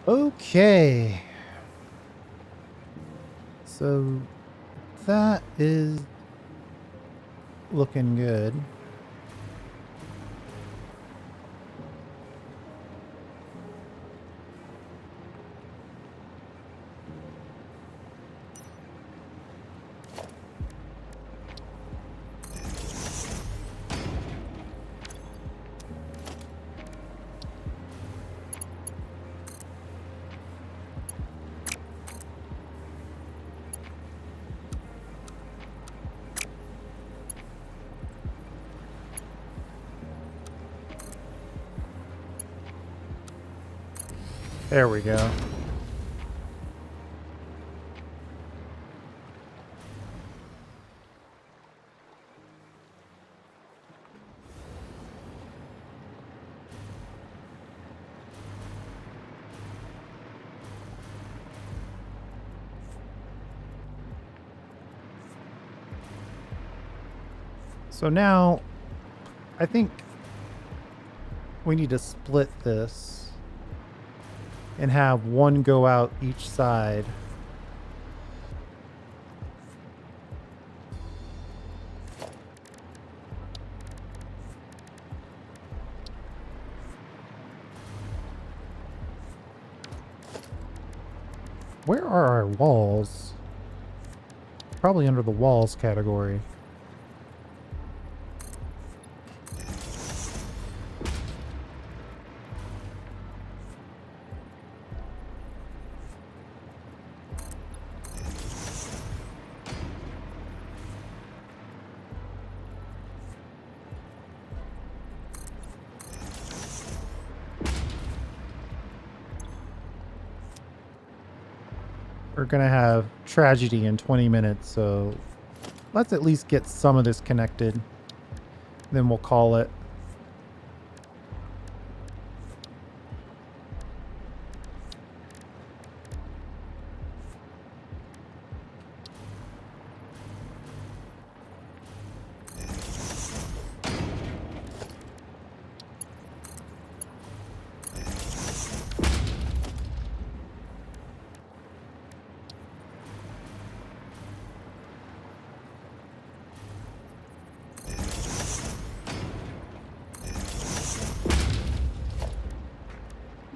Okay. So that is looking good. There we go. So now I think we need to split this and have one go out each side. Where are our walls? Probably under the walls category. We're gonna have tragedy in 20 minutes, so let's at least get some of this connected. Then we'll call it.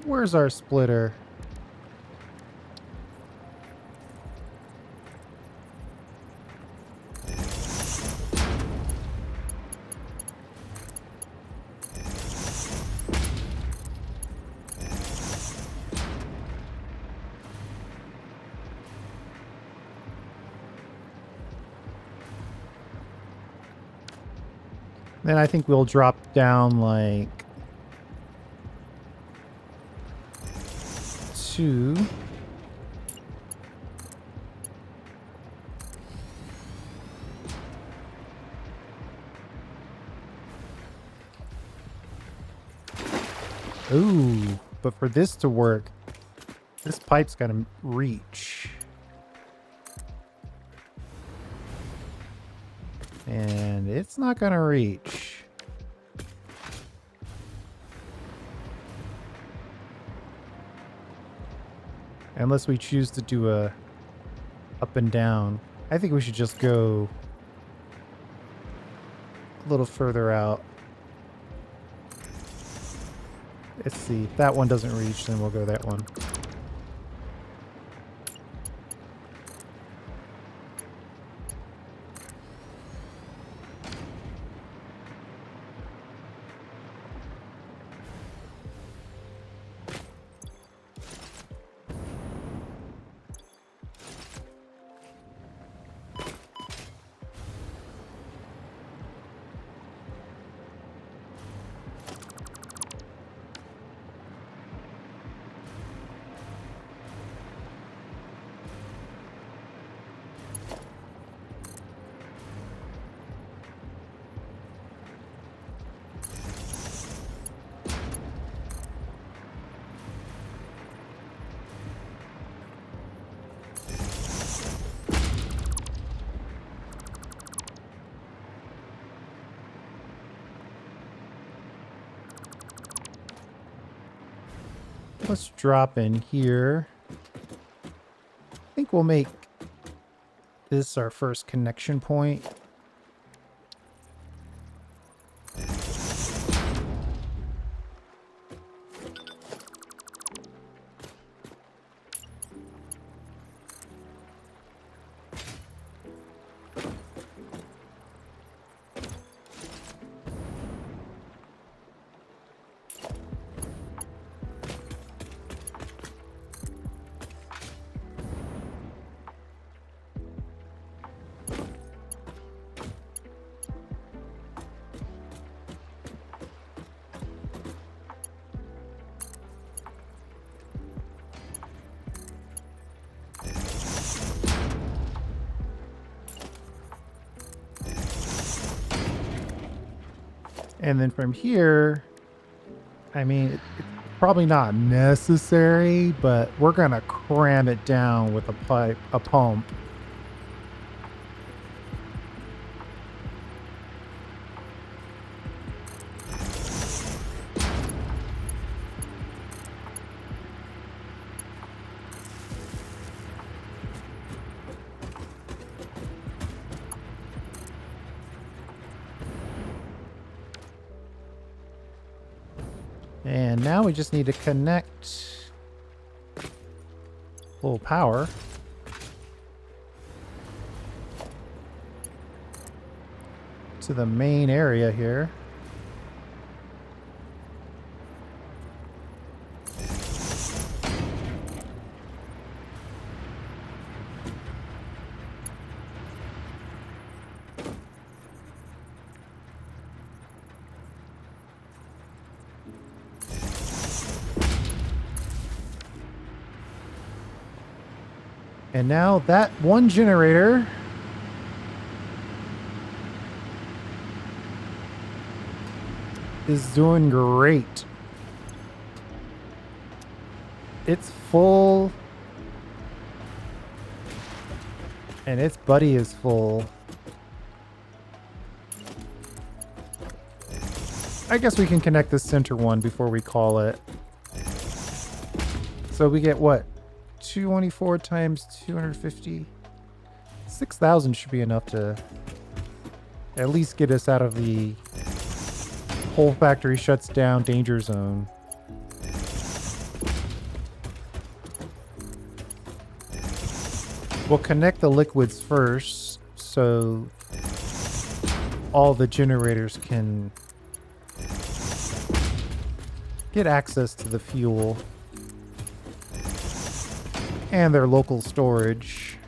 Where's our splitter? Then I think we'll drop down like 2. Ooh, but for this to work, this pipe's got to reach. And it's not going to reach. Unless we choose to do a up and down. I think we should just go a little further out. Let's see. If that one doesn't reach, then we'll go that one. Let's drop in here. I think we'll make this our first connection point. And then from here, I mean, it's probably not necessary, but we're going to cram it down with a pump. And now we just need to connect full power to the main area here. And now that one generator is doing great. It's full. And its buddy is full. I guess we can connect the center one before we call it. So we get what? 224 times 250. 6,000 should be enough to at least get us out of the whole factory shuts down danger zone. We'll connect the liquids first so all the generators can get access to the fuel and their local storage.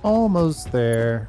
Almost there.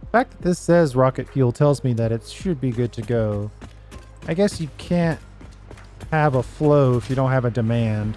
The fact that this says rocket fuel tells me that it should be good to go. I guess you can't have a flow if you don't have a demand.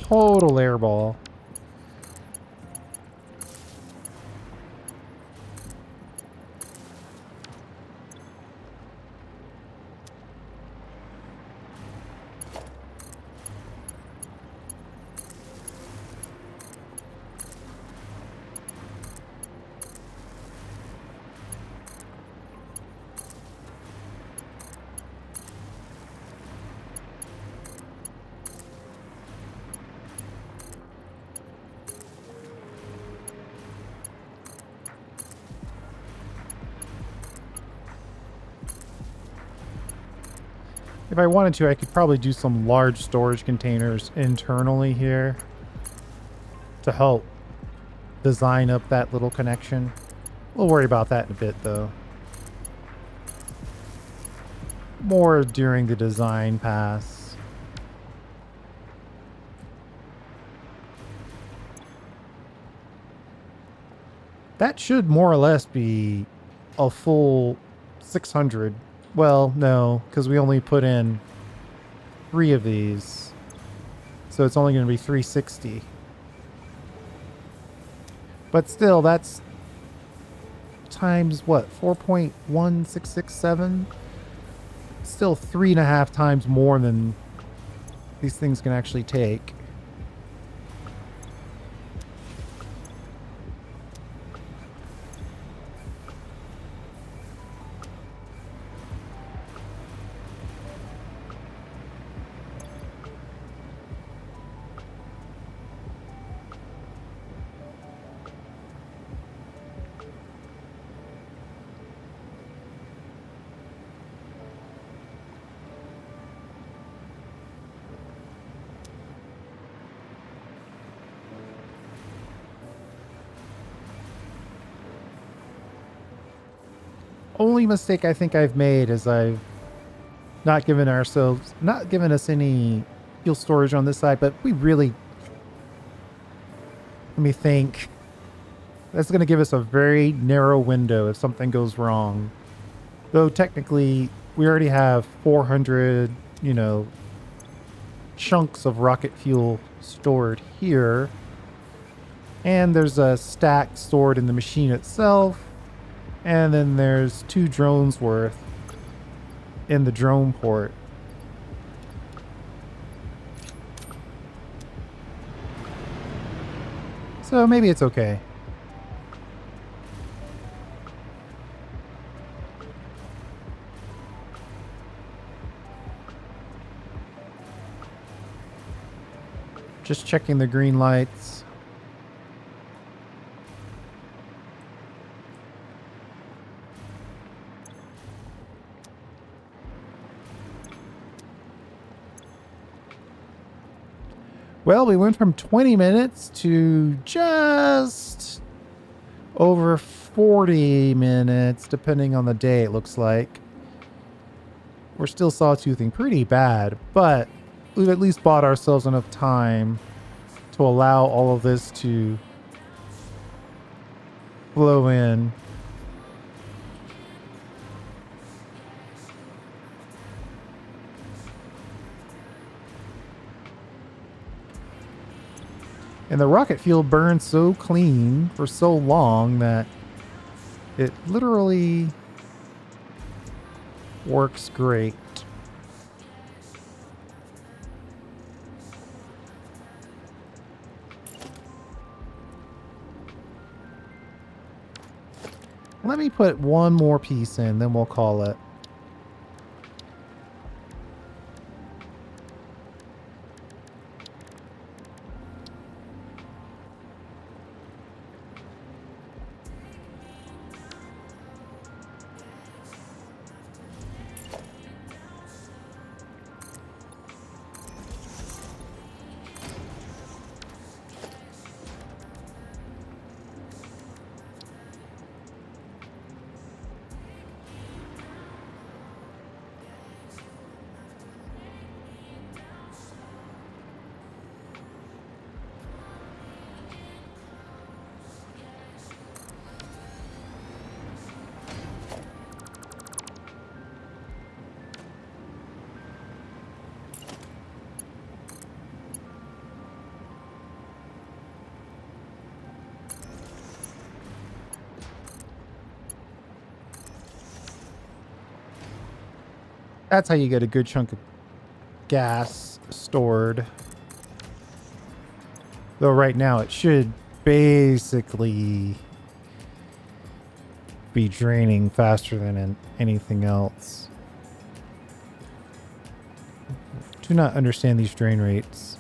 Total airball. If I wanted to, I could probably do some large storage containers internally here to help design up that little connection. We'll worry about that in a bit, though. More during the design pass. That should more or less be a full 600. Well, no, because we only put in 3 of these. So it's only going to be 360. But still, that's times what? 4.1667? Still 3.5 times more than these things can actually take. Only mistake I think I've made is I've not given us any fuel storage on this side, but we really, let me think. That's going to give us a very narrow window if something goes wrong. Though technically we already have 400, chunks of rocket fuel stored here. And there's a stack stored in the machine itself. And then there's 2 drones worth in the drone port. So maybe it's okay. Just checking the green lights. Well, we went from 20 minutes to just over 40 minutes, depending on the day, it looks like. We're still sawtoothing pretty bad, but we've at least bought ourselves enough time to allow all of this to flow in. And the rocket fuel burns so clean for so long that it literally works great. Let me put one more piece in, then we'll call it. That's how you get a good chunk of gas stored. Though right now it should basically be draining faster than anything else. Do not understand these drain rates.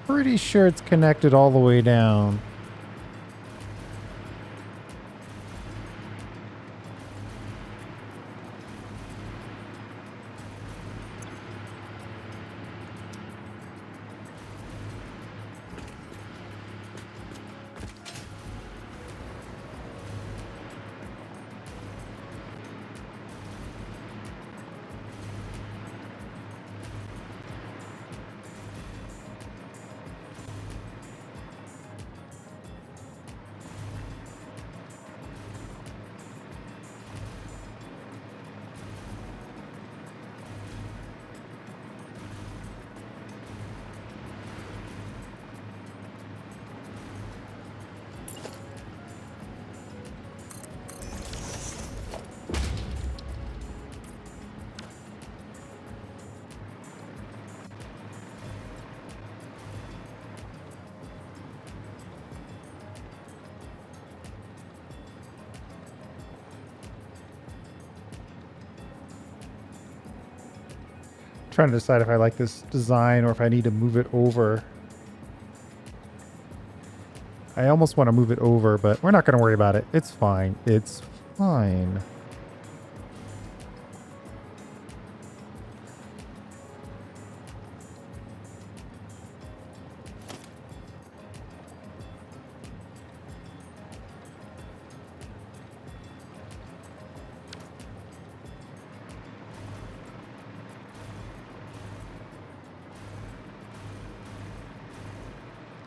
Pretty sure it's connected all the way down. Trying to decide if I like this design or if I need to move it over. I almost want to move it over, but we're not going to worry about it. It's fine. It's fine.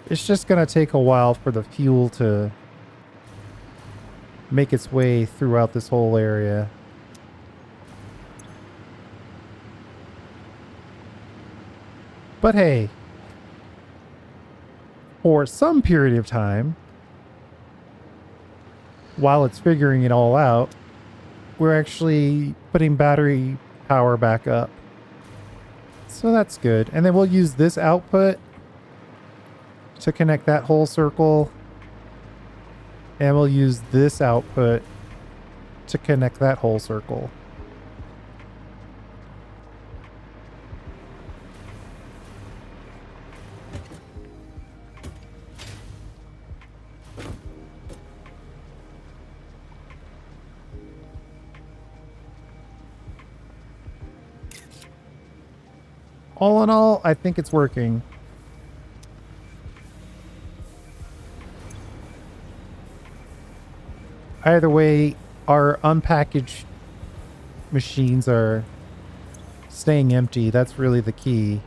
It's just going to take a while for the fuel to make its way throughout this whole area. But hey, for some period of time, while it's figuring it all out, we're actually putting battery power back up. So that's good. And then we'll use this output to connect that whole circle, and we'll use this output to connect that whole circle. All in all, I think it's working. Either way, our unpackaged machines are staying empty. That's really the key.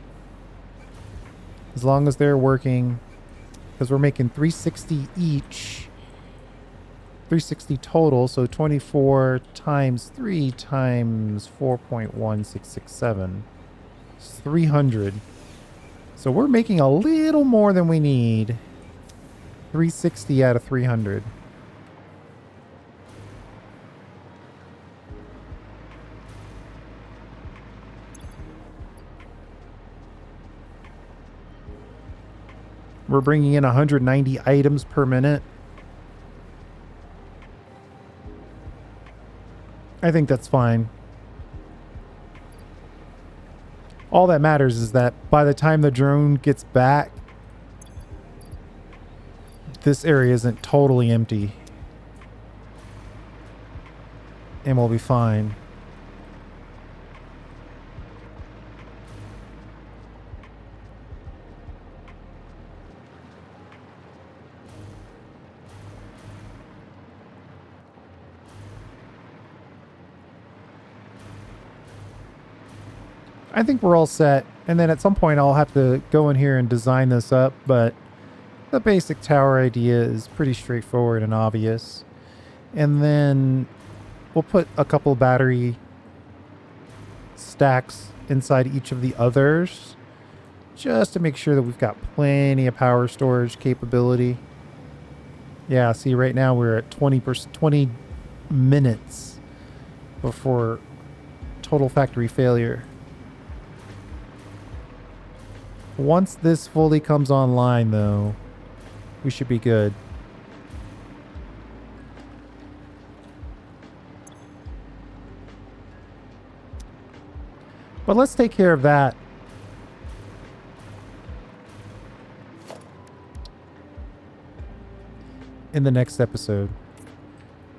As long as they're working, because we're making 360 each. 360 total, so 24 times 3 times 4.1667. It's 300. So we're making a little more than we need. 360 out of 300. We're bringing in 190 items per minute. I think that's fine. All that matters is that by the time the drone gets back, this area isn't totally empty. And we'll be fine. I think we're all set. And then at some point I'll have to go in here and design this up, but the basic tower idea is pretty straightforward and obvious. And then we'll put a couple battery stacks inside each of the others just to make sure that we've got plenty of power storage capability. Yeah, see right now we're at 20 minutes before total factory failure. Once this fully comes online though, we should be good. But let's take care of that in the next episode.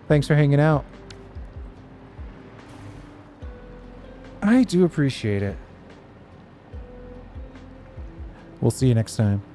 Thanks for hanging out. I do appreciate it. We'll see you next time.